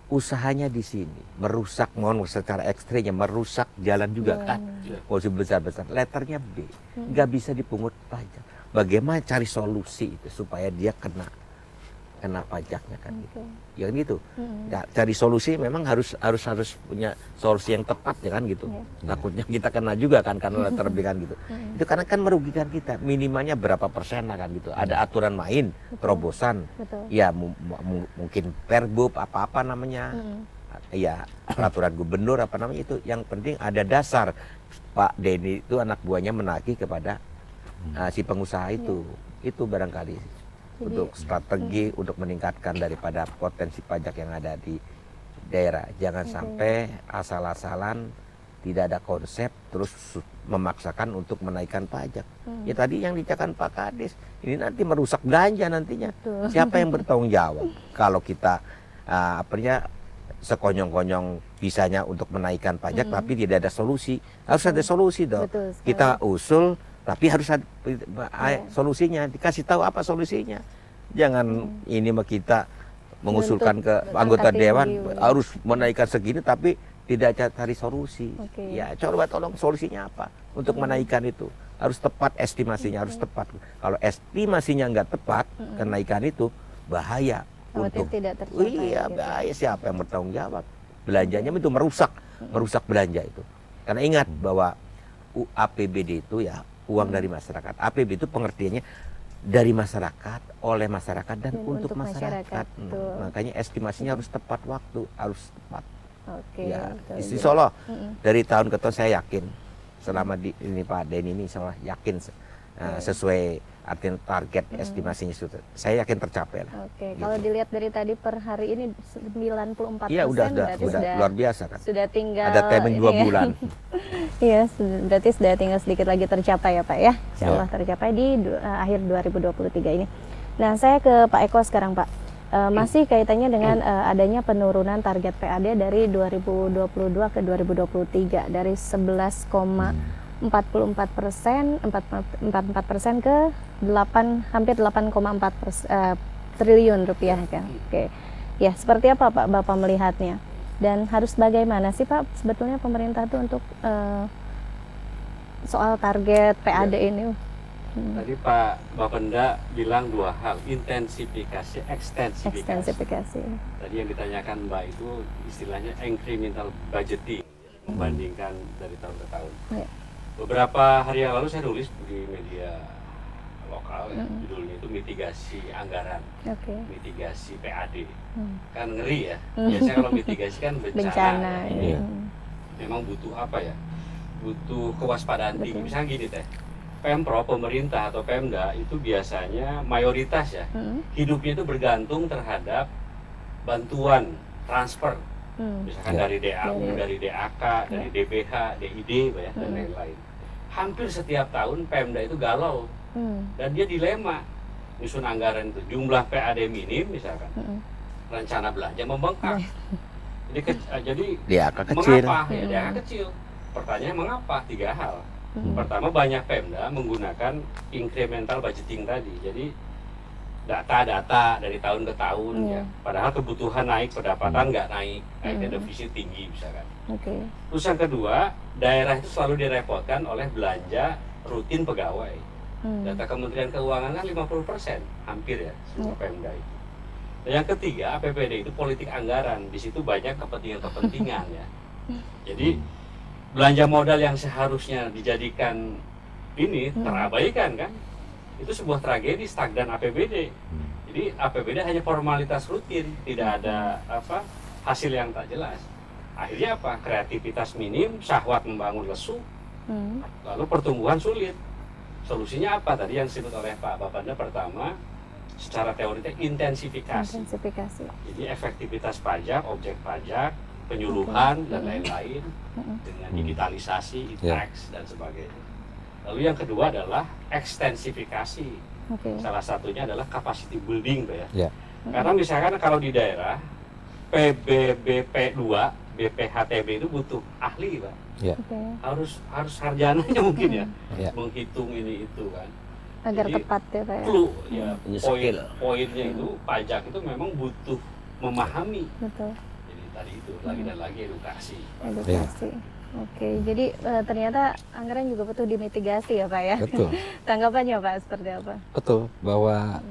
usahanya di sini merusak, mohon secara ekstrimnya merusak jalan juga kan, mobil besar-besar, letternya B, nggak bisa dipungut pajak. Bagaimana cari solusi itu supaya dia kena pajaknya kan gitu. Ya kan gitu. Ya, cari solusi memang harus punya solusi yang tepat ya kan gitu. Takutnya kita kena juga kan karena letter B kan gitu. Itu karena kan merugikan kita. Minimalnya berapa persen lah kan gitu. Ada aturan main, terobosan. Betul. Ya mungkin Perbub apa namanya. Ya peraturan gubernur apa namanya itu. Yang penting ada dasar. Pak Denny itu anak buahnya menagih kepada si pengusaha itu. Itu barangkali untuk strategi untuk meningkatkan daripada potensi pajak yang ada di daerah. Jangan sampai asal-asalan tidak ada konsep terus memaksakan untuk menaikkan pajak. Ya tadi yang dikatakan Pak Kades, ini nanti merusak belanja nantinya. Siapa yang bertanggung jawab kalau kita sekonyong-konyong bisanya untuk menaikkan pajak tapi tidak ada solusi. Harus ada solusi dong. Kita usul tapi harus ada solusinya, dikasih tahu apa solusinya. Jangan ini mah kita mengusulkan ke anggota dewan harus menaikkan segini tapi tidak cari solusi. Ya coba tolong solusinya apa untuk menaikkan itu. Harus tepat estimasinya, harus tepat. Kalau estimasinya nggak tepat, kenaikan itu bahaya. Untuk tidak tercapai. Iya bahaya, siapa yang bertanggung jawab? Belanjanya itu merusak belanja itu. Karena ingat bahwa APBD itu ya uang dari masyarakat. APBD itu pengertiannya dari masyarakat, oleh masyarakat dan untuk masyarakat. Makanya estimasinya harus tepat waktu, harus tepat. Ya, Isti Solo dari tahun ke tahun saya yakin selama ini Pak Denny ini saya yakin sesuai artinya target estimasinya sudah, saya yakin tercapai lah. Gitu. Kalau dilihat dari tadi per hari ini 94%. Iya udah luar biasa kan. Sudah tinggal. Ada timing 2 bulan. Iya, berarti sudah tinggal sedikit lagi tercapai ya Pak ya. Insya Allah tercapai di akhir 2023 ini. Nah saya ke Pak Eko sekarang Pak. Masih kaitannya dengan adanya penurunan target PAD dari 2022 ke 2023 dari 11,44% ke hampir 8,4 triliun rupiah kan. Ya seperti apa Pak Bapak melihatnya dan harus bagaimana sih Pak sebetulnya pemerintah itu untuk soal target PAD ini? Tadi Pak Bapenda bilang 2 hal, intensifikasi, ekstensifikasi. Tadi yang ditanyakan Mbak itu istilahnya incremental budgeting, membandingkan dari tahun ke tahun. Beberapa hari yang lalu saya nulis di media lokal, judulnya itu mitigasi anggaran, mitigasi PAD. Kan ngeri ya, biasanya kalau mitigasi kan bencana. Ini memang butuh apa ya, butuh kewaspadaan tinggi. Misalnya gini teh, Pemprov, pemerintah atau Pemda itu biasanya mayoritas ya, hidupnya itu bergantung terhadap bantuan transfer. Misalkan dari DAU, dari DAK, dari DPH, DID ya, dan lain-lain. Hampir setiap tahun Pemda itu galau dan dia dilema nyusun anggaran itu, jumlah PAD minim misalkan, rencana belanja membengkak. Jadi DAK kecil. Mengapa? Ya, DAK kecil. Pertanyaannya mengapa? 3 hal. Pertama, banyak Pemda menggunakan incremental budgeting tadi. Jadi data-data dari tahun ke tahun ya. Padahal kebutuhan naik, pendapatan nggak naik, defisit tinggi misalkan. Terus yang kedua, daerah itu selalu direpotkan oleh belanja rutin pegawai. Data Kementerian Keuangan kan 50%, hampir ya, semua Pemda itu. Dan yang ketiga, APBD itu politik anggaran. Di situ banyak kepentingan-kepentingan ya. Jadi belanja modal yang seharusnya dijadikan ini terabaikan kan. Itu sebuah tragedi stagnan APBD. Jadi APBD hanya formalitas rutin, tidak ada hasil yang tak jelas. Akhirnya apa? Kreativitas minim, syahwat membangun lesu, lalu pertumbuhan sulit. Solusinya apa? Tadi yang disebut oleh Pak Bapanda pertama, secara teorinya intensifikasi. Jadi efektivitas pajak, objek pajak, penyuluhan dan lain-lain dengan digitalisasi, e-tax dan sebagainya. Lalu yang kedua adalah ekstensifikasi. Salah satunya adalah capacity building, Pak ya. Karena misalkan kalau di daerah PBBP2, BPHTB itu butuh ahli, Pak. Harus sarjananya mungkin ya, menghitung ini itu kan. Agar jadi, tepat ya Pak ya. Perlu ya poinnya itu pajak itu memang butuh memahami. Betul. Jadi tadi itu lagi dan lagi edukasi. Oke, jadi ternyata anggaran juga butuh dimitigasi ya Pak ya. Betul. Tanggapannya Pak seperti apa? Betul, bahwa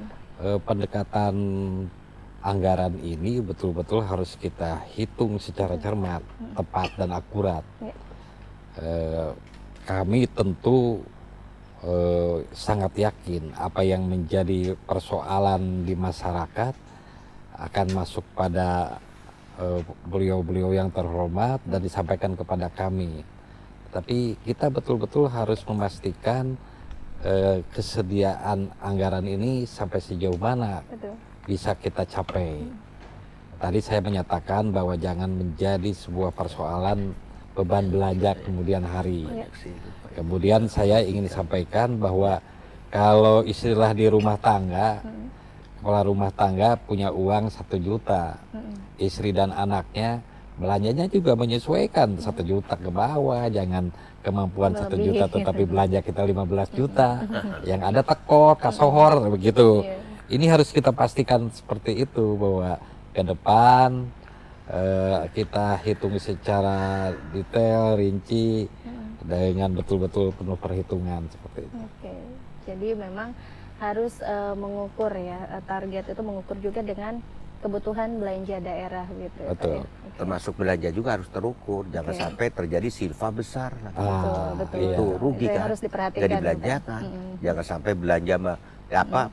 pendekatan anggaran ini betul-betul harus kita hitung secara cermat, tepat dan akurat. Kami tentu sangat yakin apa yang menjadi persoalan di masyarakat akan masuk pada beliau-beliau yang terhormat dan disampaikan kepada kami. Tapi kita betul-betul harus memastikan kesediaan anggaran ini sampai sejauh mana bisa kita capai. Tadi saya menyatakan bahwa jangan menjadi sebuah persoalan beban belanja kemudian hari. Kemudian saya ingin sampaikan bahwa kalau istilah di rumah tangga, kepala rumah tangga punya uang 1 juta, istri dan anaknya belanjanya juga menyesuaikan 1 juta ke bawah, jangan kemampuan 1 juta tetapi belanja kita 15 juta, yang ada tekor, kasohor begitu. Ini harus kita pastikan seperti itu, bahwa ke depan kita hitung secara detail, rinci, dengan betul-betul penuh perhitungan seperti itu. Jadi memang harus mengukur ya, target itu mengukur juga dengan kebutuhan belanja daerah gitu. Betul. Termasuk belanja juga harus terukur, jangan sampai terjadi silva besar. Betul. Itu rugi kan. Harus diperhatikan. Jadi belanjakan, jangan sampai belanja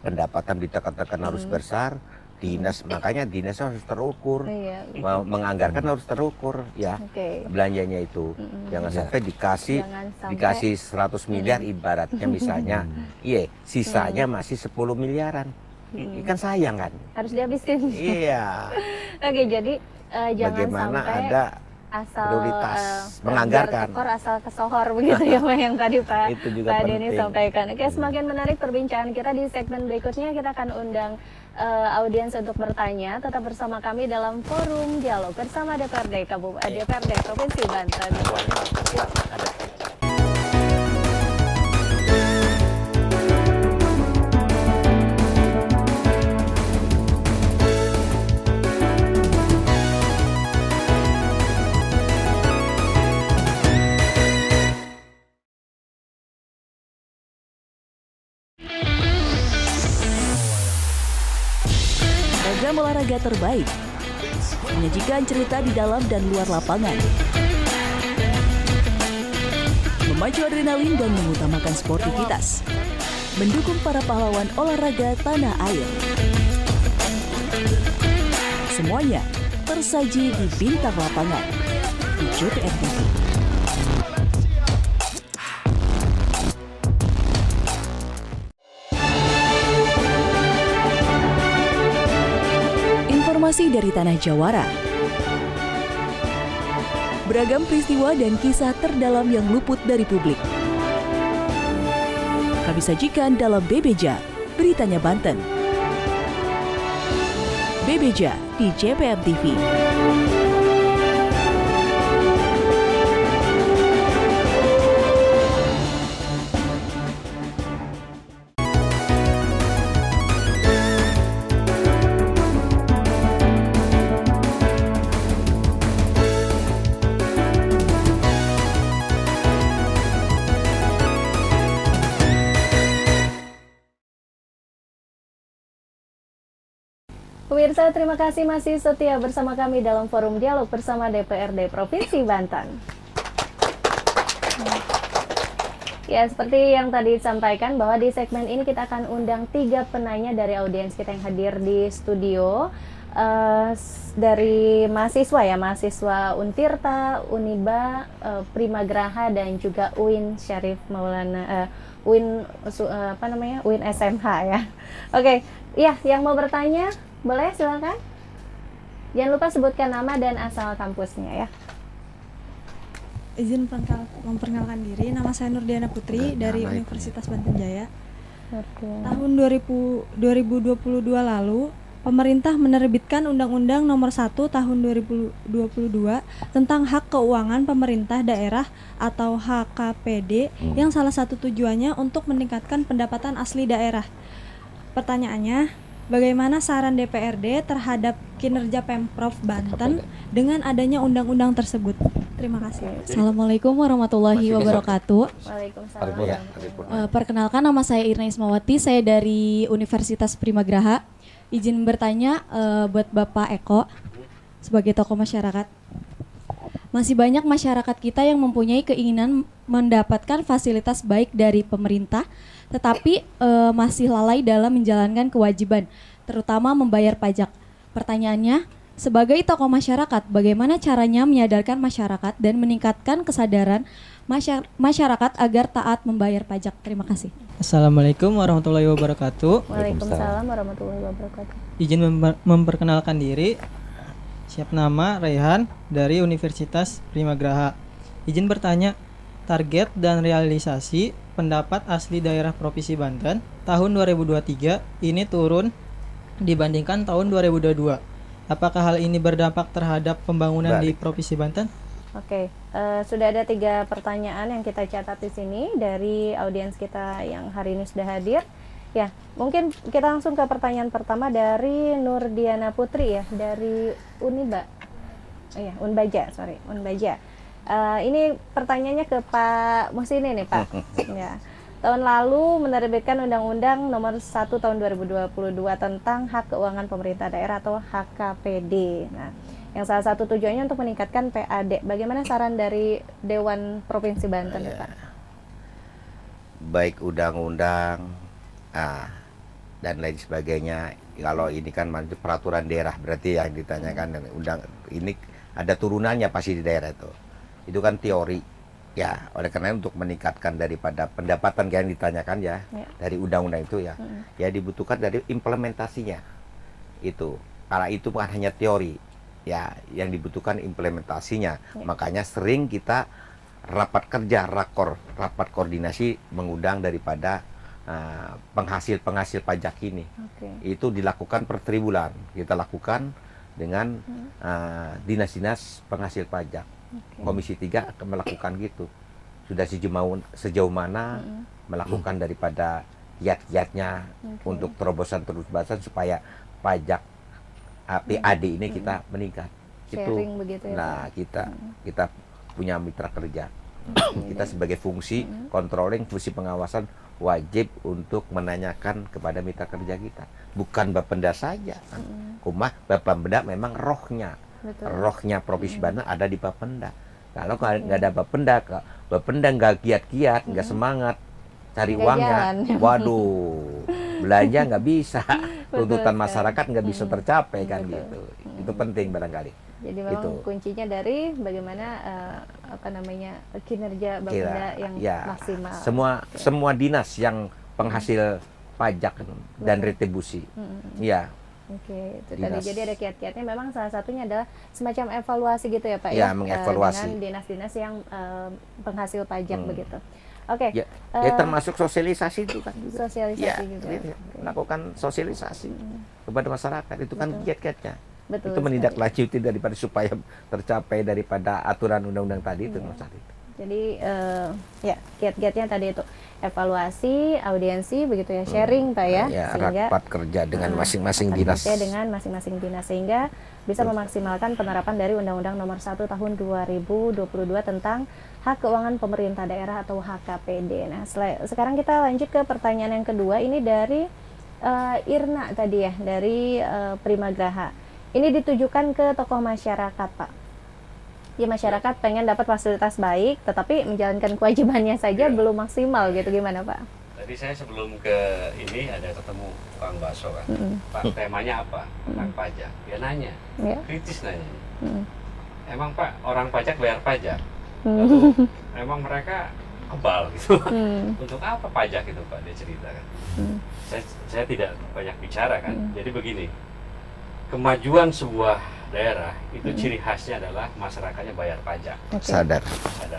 pendapatan ditekan-tekan harus besar. Dinas, makanya dinas harus terukur, menganggarkan harus terukur ya, belanjanya itu. Jangan sampai dikasih 100 miliar ibaratnya misalnya, sisanya masih 10 miliaran, kan sayang kan? Harus dihabisin. Iya. Oke, jadi jangan bagaimana sampai ada asal prioritas menganggarkan, tekor asal kesohor begitu ya Pak, yang tadi Pak Denny sampaikan. Oke, semakin menarik perbincangan kita. Di segmen berikutnya kita akan undang audiens untuk bertanya. Tetap bersama kami dalam forum dialog bersama DPRD DPRD Provinsi Banten. Program olahraga terbaik, menyajikan cerita di dalam dan luar lapangan, memacu adrenalin dan mengutamakan sportivitas, mendukung para pahlawan olahraga tanah air. Semuanya tersaji di Bintang Lapangan di JPM TV. Informasi dari Tanah Jawara. Beragam peristiwa dan kisah terdalam yang luput dari publik kami sajikan dalam Bebeja, Beritanya Banten. Bebeja di JPM TV. Pemirsa, terima kasih masih setia bersama kami dalam forum dialog bersama DPRD Provinsi Banten. Ya, seperti yang tadi disampaikan bahwa di segmen ini kita akan undang 3 penanya dari audiens kita yang hadir di studio. Dari mahasiswa ya, mahasiswa Untirta, Uniba, Primagraha dan juga UIN Syarif Maulana, UIN UIN SMH ya. Oke, ya yang mau bertanya boleh silakan. Jangan lupa sebutkan nama dan asal kampusnya ya. Izin memperkenalkan diri, nama saya Nurdiana Putri dari Universitas Banten Jaya. Tahun 2022 lalu, pemerintah menerbitkan Undang-Undang Nomor 1 Tahun 2022 tentang Hak Keuangan Pemerintah Daerah atau HKPD yang salah satu tujuannya untuk meningkatkan pendapatan asli daerah. Pertanyaannya, bagaimana saran DPRD terhadap kinerja Pemprov Banten dengan adanya undang-undang tersebut? Terima kasih. Assalamualaikum warahmatullahi wabarakatuh. Waalaikumsalam. Perkenalkan, nama saya Irna Ismawati, saya dari Universitas Primagraha. Izin bertanya buat Bapak Eko sebagai tokoh masyarakat. Masih banyak masyarakat kita yang mempunyai keinginan mendapatkan fasilitas baik dari pemerintah, tetapi masih lalai dalam menjalankan kewajiban, terutama membayar pajak. Pertanyaannya, sebagai tokoh masyarakat, bagaimana caranya menyadarkan masyarakat dan meningkatkan kesadaran masyarakat agar taat membayar pajak? Terima kasih. Assalamualaikum warahmatullahi wabarakatuh. Waalaikumsalam warahmatullahi wabarakatuh. Izin memperkenalkan diri. Siap nama Raihan dari Universitas Primagraha. Izin bertanya, target dan realisasi pendapat asli daerah Provinsi Banten tahun 2023 ini turun dibandingkan tahun 2022. Apakah hal ini berdampak terhadap pembangunan di Provinsi Banten? Oke, sudah ada 3 pertanyaan yang kita catat di sini dari audiens kita yang hari ini sudah hadir. Ya, mungkin kita langsung ke pertanyaan pertama dari Nurdiana Putri ya, dari Uniba. Unbaja. Ini pertanyaannya ke Pak Muhsini nih, Pak. Ya. Tahun lalu menerbitkan Undang-Undang Nomor 1 Tahun 2022 tentang Hak Keuangan Pemerintah Daerah atau HKPD. Nah, yang salah satu tujuannya untuk meningkatkan PAD. Bagaimana saran dari Dewan Provinsi Banten, Pak? Baik undang-undang dan lain sebagainya. Kalau ini kan peraturan daerah berarti yang ditanyakan, dan undang ini ada turunannya pasti di daerah itu. Itu kan teori. Ya, oleh karena untuk meningkatkan daripada pendapatan yang ditanyakan ya. Dari undang-undang itu ya, ya dibutuhkan dari implementasinya. Itu. Karena itu bukan hanya teori. Ya, yang dibutuhkan implementasinya. Makanya sering kita rapat kerja, rapat koordinasi mengundang daripada penghasil pajak ini. Itu dilakukan per triwulan. Kita lakukan dengan dinas-dinas penghasil pajak. Komisi 3 akan melakukan gitu. Sudah sejauh mana melakukan daripada kiat-kiatnya untuk terobosan supaya pajak PAD ini kita meningkat. Sharing begitu ya, nah, kita punya mitra kerja. Kita sebagai fungsi controlling, fungsi pengawasan wajib untuk menanyakan kepada mitra kerja kita. Bukan Bapenda saja. Bapenda memang rohnya. Rohnya Provinsi Banten ada di Bapenda. Kalau nggak ada Bapenda nggak giat-giat, nggak semangat cari uangnya, waduh, belanja nggak bisa, tuntutan masyarakat nggak bisa tercapai kan gitu. Itu penting barangkali. Jadi memang kuncinya dari bagaimana kinerja Bapenda yang maksimal. Semua dinas yang penghasil pajak dan retribusi. Ya. Oke, itu tadi. Jadi ada kiat-kiatnya, memang salah satunya adalah semacam evaluasi gitu ya Pak ya? Mengevaluasi dengan dinas-dinas yang penghasil pajak begitu. Oke. Ya, termasuk sosialisasi itu kan. Sosialisasi juga. Lakukan sosialisasi kepada masyarakat, itu kan kiat-kiatnya. Betul. Itu menindaklanjuti daripada supaya tercapai daripada aturan undang-undang tadi itu. Jadi kiat-kiatnya tadi itu evaluasi, audiensi begitu ya, sharing Pak ya, sehingga rapat kerja dengan masing-masing dinas. Dengan masing-masing dinas sehingga bisa memaksimalkan penerapan dari Undang-Undang Nomor 1 Tahun 2022 tentang Hak Keuangan Pemerintah Daerah atau HKPD. Nah, sekarang kita lanjut ke pertanyaan yang kedua, ini dari Irna tadi ya dari Primagraha. Ini ditujukan ke tokoh masyarakat, Pak. Ya, masyarakat pengen dapat fasilitas baik, tetapi menjalankan kewajibannya saja belum maksimal gitu, gimana Pak? Tadi saya sebelum ke ini ada ketemu Bang Baso kan, Pak temanya apa? Tentang pajak. Dia nanya, kritis nanya. Emang Pak orang pajak bayar pajak? Lalu emang mereka kebal gitu. Untuk apa pajak itu Pak? Dia cerita kan. Saya tidak banyak bicara kan. Jadi begini, kemajuan sebuah daerah itu ciri khasnya adalah masyarakatnya bayar pajak. Sadar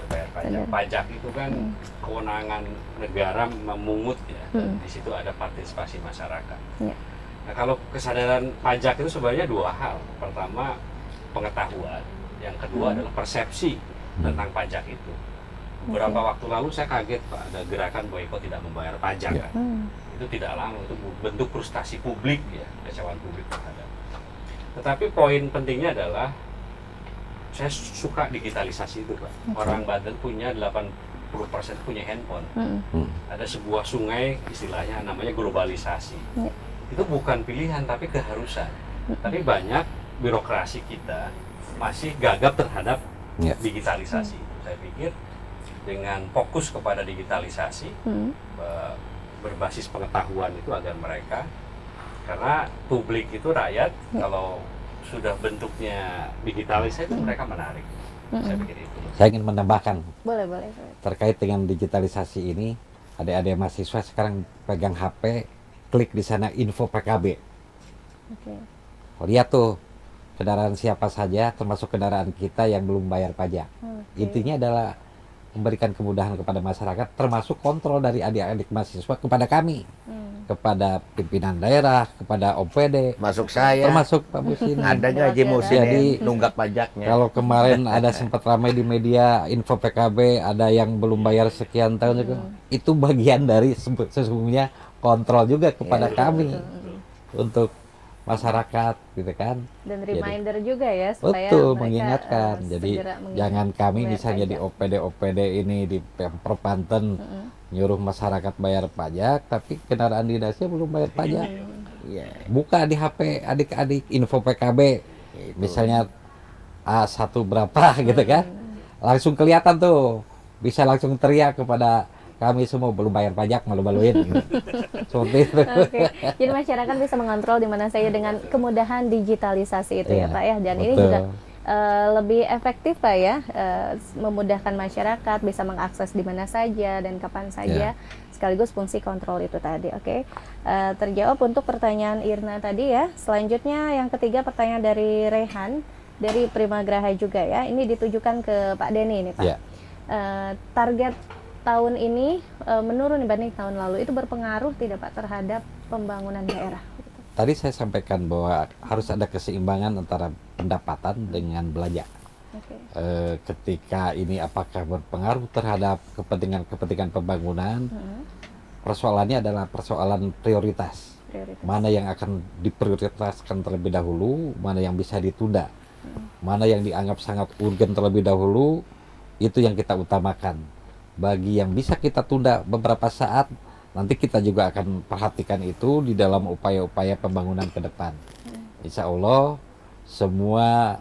Bayar pajak. Pajak itu kan kewenangan negara memungut ya. Dan di situ ada partisipasi masyarakat. Nah, kalau kesadaran pajak itu sebenarnya dua hal. Pertama, pengetahuan. Yang kedua adalah persepsi tentang pajak itu. Beberapa waktu lalu saya kaget Pak, ada gerakan boykot tidak membayar pajak kan. Itu tidak lama, itu bentuk frustasi publik ya, kecewaan publik terhadap. Tetapi poin pentingnya adalah saya suka digitalisasi itu Pak. Orang Banten punya 80% punya handphone. Ada sebuah sungai istilahnya namanya globalisasi. Itu bukan pilihan tapi keharusan. Tapi banyak birokrasi kita masih gagap terhadap digitalisasi. Saya pikir dengan fokus kepada digitalisasi berbasis pengetahuan itu agar mereka, karena publik itu rakyat kalau sudah bentuknya digitalisasi itu mereka menarik. Saya pikir itu. Saya ingin menambahkan Boleh. terkait dengan digitalisasi ini, adik-adik mahasiswa sekarang pegang HP, klik di sana info PKB. Lihat tuh kendaraan siapa saja, termasuk kendaraan kita yang belum bayar pajak. Intinya adalah memberikan kemudahan kepada masyarakat, termasuk kontrol dari adik-adik mahasiswa kepada kami, kepada pimpinan daerah, kepada OPD, masuk saya, termasuk Pak Busini. ada nggak Jimusin Jadi nunggak pajaknya? kalau kemarin ada sempat ramai di media info PKB, ada yang belum bayar sekian tahun itu bagian dari sesungguhnya kontrol juga kepada kami untuk masyarakat gitu kan. Dan reminder juga ya supaya betul, mereka mengingatkan. Jadi jangan kami misalnya di OPD ini di Pemprov Banten nyuruh masyarakat bayar pajak tapi kendaraan dinasnya belum bayar pajak. Buka di HP adik-adik info PKB misalnya A1 berapa gitu kan. Langsung kelihatan tuh. Bisa langsung teriak kepada kami semua belum bayar pajak, malu-maluin. Seperti itu. Jadi masyarakat bisa mengontrol di mana saja dengan kemudahan digitalisasi itu ya Pak ya. Dan ini juga lebih efektif Pak ya, memudahkan masyarakat bisa mengakses di mana saja dan kapan saja. Sekaligus fungsi kontrol itu tadi. Terjawab untuk pertanyaan Irna tadi ya. Selanjutnya yang ketiga pertanyaan dari Rehan dari Primagraha juga ya. Ini ditujukan ke Pak Denny ini Pak. Target tahun ini menurun dibanding tahun lalu, itu berpengaruh tidak Pak terhadap pembangunan daerah? Tadi saya sampaikan bahwa harus ada keseimbangan antara pendapatan dengan belanja. Ketika ini apakah berpengaruh terhadap kepentingan pembangunan, persoalannya adalah persoalan prioritas. Mana yang akan diprioritaskan terlebih dahulu, mana yang bisa ditunda, mana yang dianggap sangat urgen terlebih dahulu, itu yang kita utamakan. Bagi yang bisa kita tunda beberapa saat, nanti kita juga akan perhatikan itu di dalam upaya-upaya pembangunan ke depan. Insya Allah semua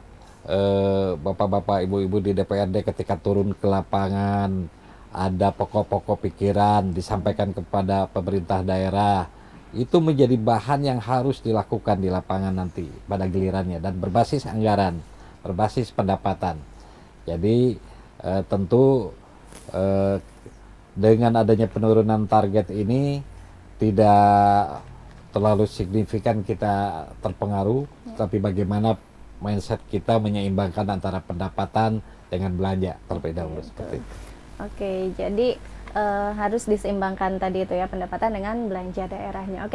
bapak-bapak, ibu-ibu di DPRD ketika turun ke lapangan ada pokok-pokok pikiran disampaikan kepada pemerintah daerah, itu menjadi bahan yang harus dilakukan di lapangan nanti pada gilirannya dan berbasis anggaran, berbasis pendapatan. Jadi tentu dengan adanya penurunan target ini tidak terlalu signifikan kita terpengaruh, tapi bagaimana mindset kita menyeimbangkan antara pendapatan dengan belanja terlebih dahulu seperti itu. Jadi harus diseimbangkan tadi itu ya, pendapatan dengan belanja daerahnya.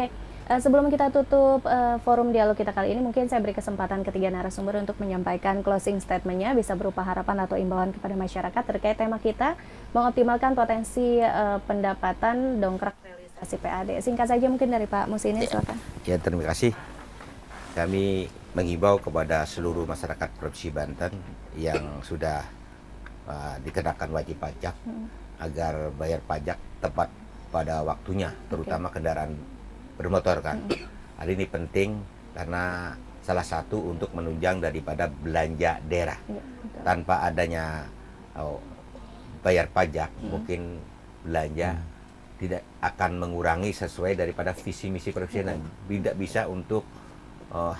Sebelum kita tutup forum dialog kita kali ini, mungkin saya beri kesempatan ketiga narasumber untuk menyampaikan closing statement-nya, bisa berupa harapan atau imbauan kepada masyarakat terkait tema kita, mengoptimalkan potensi pendapatan, dongkrak realisasi PAD. Singkat saja mungkin dari Pak Musini, silakan. Ya, terima kasih. Kami mengimbau kepada seluruh masyarakat Provinsi Banten yang sudah dikenakan wajib pajak agar bayar pajak tepat pada waktunya, terutama kendaraan bermotor kan. Hal ini penting karena salah satu untuk menunjang daripada belanja daerah. Tanpa adanya bayar pajak, mungkin belanja tidak akan mengurangi sesuai daripada visi misi presiden. Tidak bisa untuk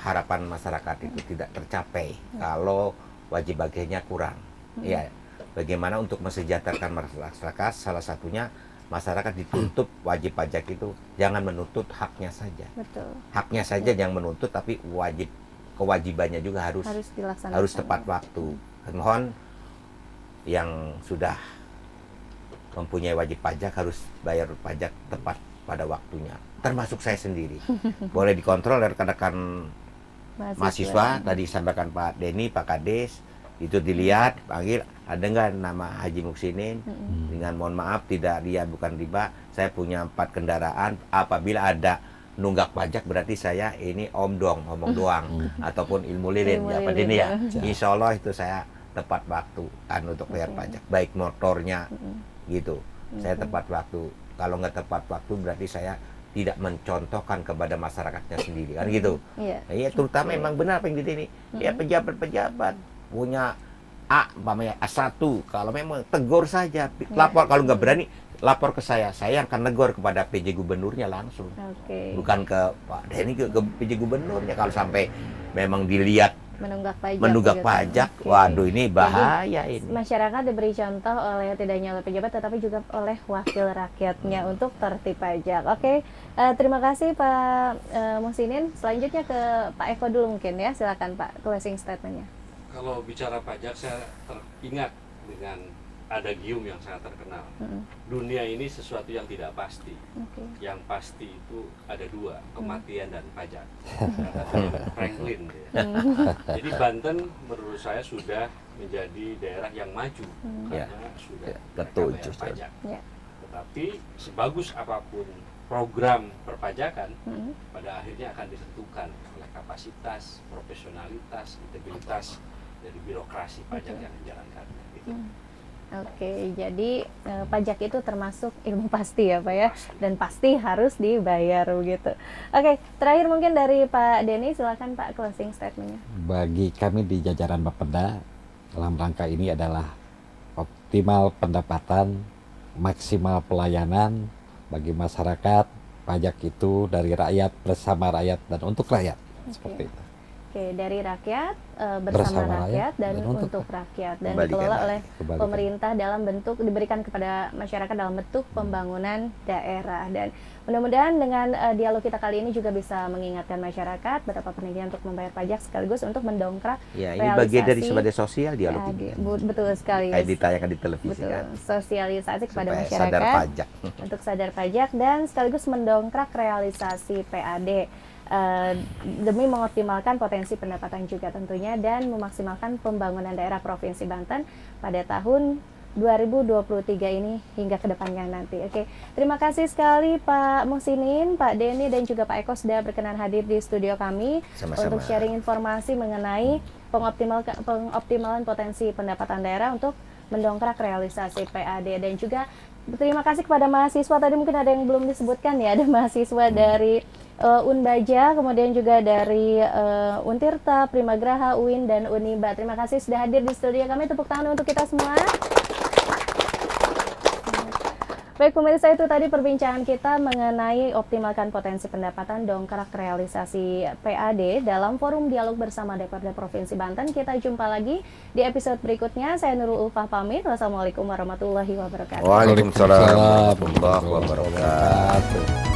harapan masyarakat itu tidak tercapai kalau wajib pajaknya kurang. Ya, bagaimana untuk mensejahterakan masyarakat? Salah satunya masyarakat dituntut wajib pajak itu jangan menuntut haknya saja. Betul. Haknya saja yang menuntut, tapi kewajibannya juga harus dilaksanakan. Harus tepat waktu. Mohon yang sudah mempunyai wajib pajak harus bayar pajak tepat pada waktunya. Termasuk saya sendiri. Boleh dikontrol dari rekan-rekan mahasiswa. Tadi disampaikan Pak Denny, Pak Kades, itu dilihat, panggil, ada nggak nama Haji Muksinin? Dengan mohon maaf, tidak bukan riba. Saya punya 4 kendaraan. Apabila ada nunggak pajak berarti saya ini ngomong doang, ataupun ilmu lilin, ya Pak Denny ya. Insya Allah itu saya tepat waktu untuk bayar pajak, baik motornya gitu. Saya tepat waktu. Kalau nggak tepat waktu berarti saya tidak mencontohkan kepada masyarakatnya sendiri, kan gitu. Iya, terutama memang benar apa yang di sini. Ya pejabat-pejabat punya umpamanya A1, kalau memang tegur saja, lapor. Kalau nggak berani, lapor ke saya akan negor kepada PJ gubernurnya langsung. Bukan ke Pak Denny, ke PJ gubernurnya. Kalau sampai memang dilihat menunggak pajak, waduh ini bahaya. Jadi, ini masyarakat diberi contoh oleh tidak hanya oleh pejabat tetapi juga oleh wakil rakyatnya untuk tertib pajak. Terima kasih Pak Muksinin. Selanjutnya ke Pak Eko dulu mungkin ya, silakan Pak, closing statementnya. Kalau bicara pajak, saya teringat dengan adagium yang sangat terkenal. Dunia ini sesuatu yang tidak pasti. Yang pasti itu ada 2, kematian dan pajak. Kata Franklin. Jadi Banten menurut saya sudah menjadi daerah yang maju karena sudah bayar pajak. Tetapi sebagus apapun program perpajakan, pada akhirnya akan ditentukan oleh kapasitas, profesionalitas, integritas dari birokrasi pajak yang menjalankannya. Gitu. Jadi pajak itu termasuk ilmu pasti ya Pak ya, dan pasti harus dibayar begitu. Terakhir mungkin dari Pak Denny, silakan Pak, closing statementnya. Bagi kami di jajaran Bapeda, dalam rangka ini adalah optimal pendapatan, maksimal pelayanan bagi masyarakat. Pajak itu dari rakyat, bersama rakyat, dan untuk rakyat. Seperti itu. Dari rakyat, bersama rakyat, dan untuk rakyat, dan dikelola oleh pemerintah dalam bentuk, diberikan kepada masyarakat dalam bentuk pembangunan daerah. Dan mudah-mudahan dengan dialog kita kali ini juga bisa mengingatkan masyarakat betapa pentingnya untuk membayar pajak sekaligus untuk mendongkrak realisasi. Ini bagian dari sebagai sosial dialog ini. Betul sekali. Kayak ditayangkan di televisi kan. Sosialisasi kepada supaya masyarakat sadar pajak. Untuk sadar pajak dan sekaligus mendongkrak realisasi PAD. Demi mengoptimalkan potensi pendapatan juga tentunya dan memaksimalkan pembangunan daerah Provinsi Banten pada tahun 2023 ini hingga kedepannya nanti. Terima kasih sekali Pak Muksinin, Pak Denny, dan juga Pak Eko sudah berkenan hadir di studio kami. Sama-sama. Untuk sharing informasi mengenai pengoptimalan potensi pendapatan daerah untuk mendongkrak realisasi PAD. Dan juga terima kasih kepada mahasiswa, tadi mungkin ada yang belum disebutkan ya, ada mahasiswa dari Unbaja, kemudian juga dari Untirta, Primagraha, UIN, dan Uniba. Terima kasih sudah hadir di studio kami. Tepuk tangan untuk kita semua. Baik pemirsa, itu tadi perbincangan kita mengenai optimalkan potensi pendapatan, dongkrak realisasi PAD dalam forum dialog bersama DPRD Provinsi Banten. Kita jumpa lagi di episode berikutnya. Saya Nurul Ulfah pamit. Wassalamualaikum warahmatullahi wabarakatuh. Waalaikumsalam warahmatullahi wabarakatuh.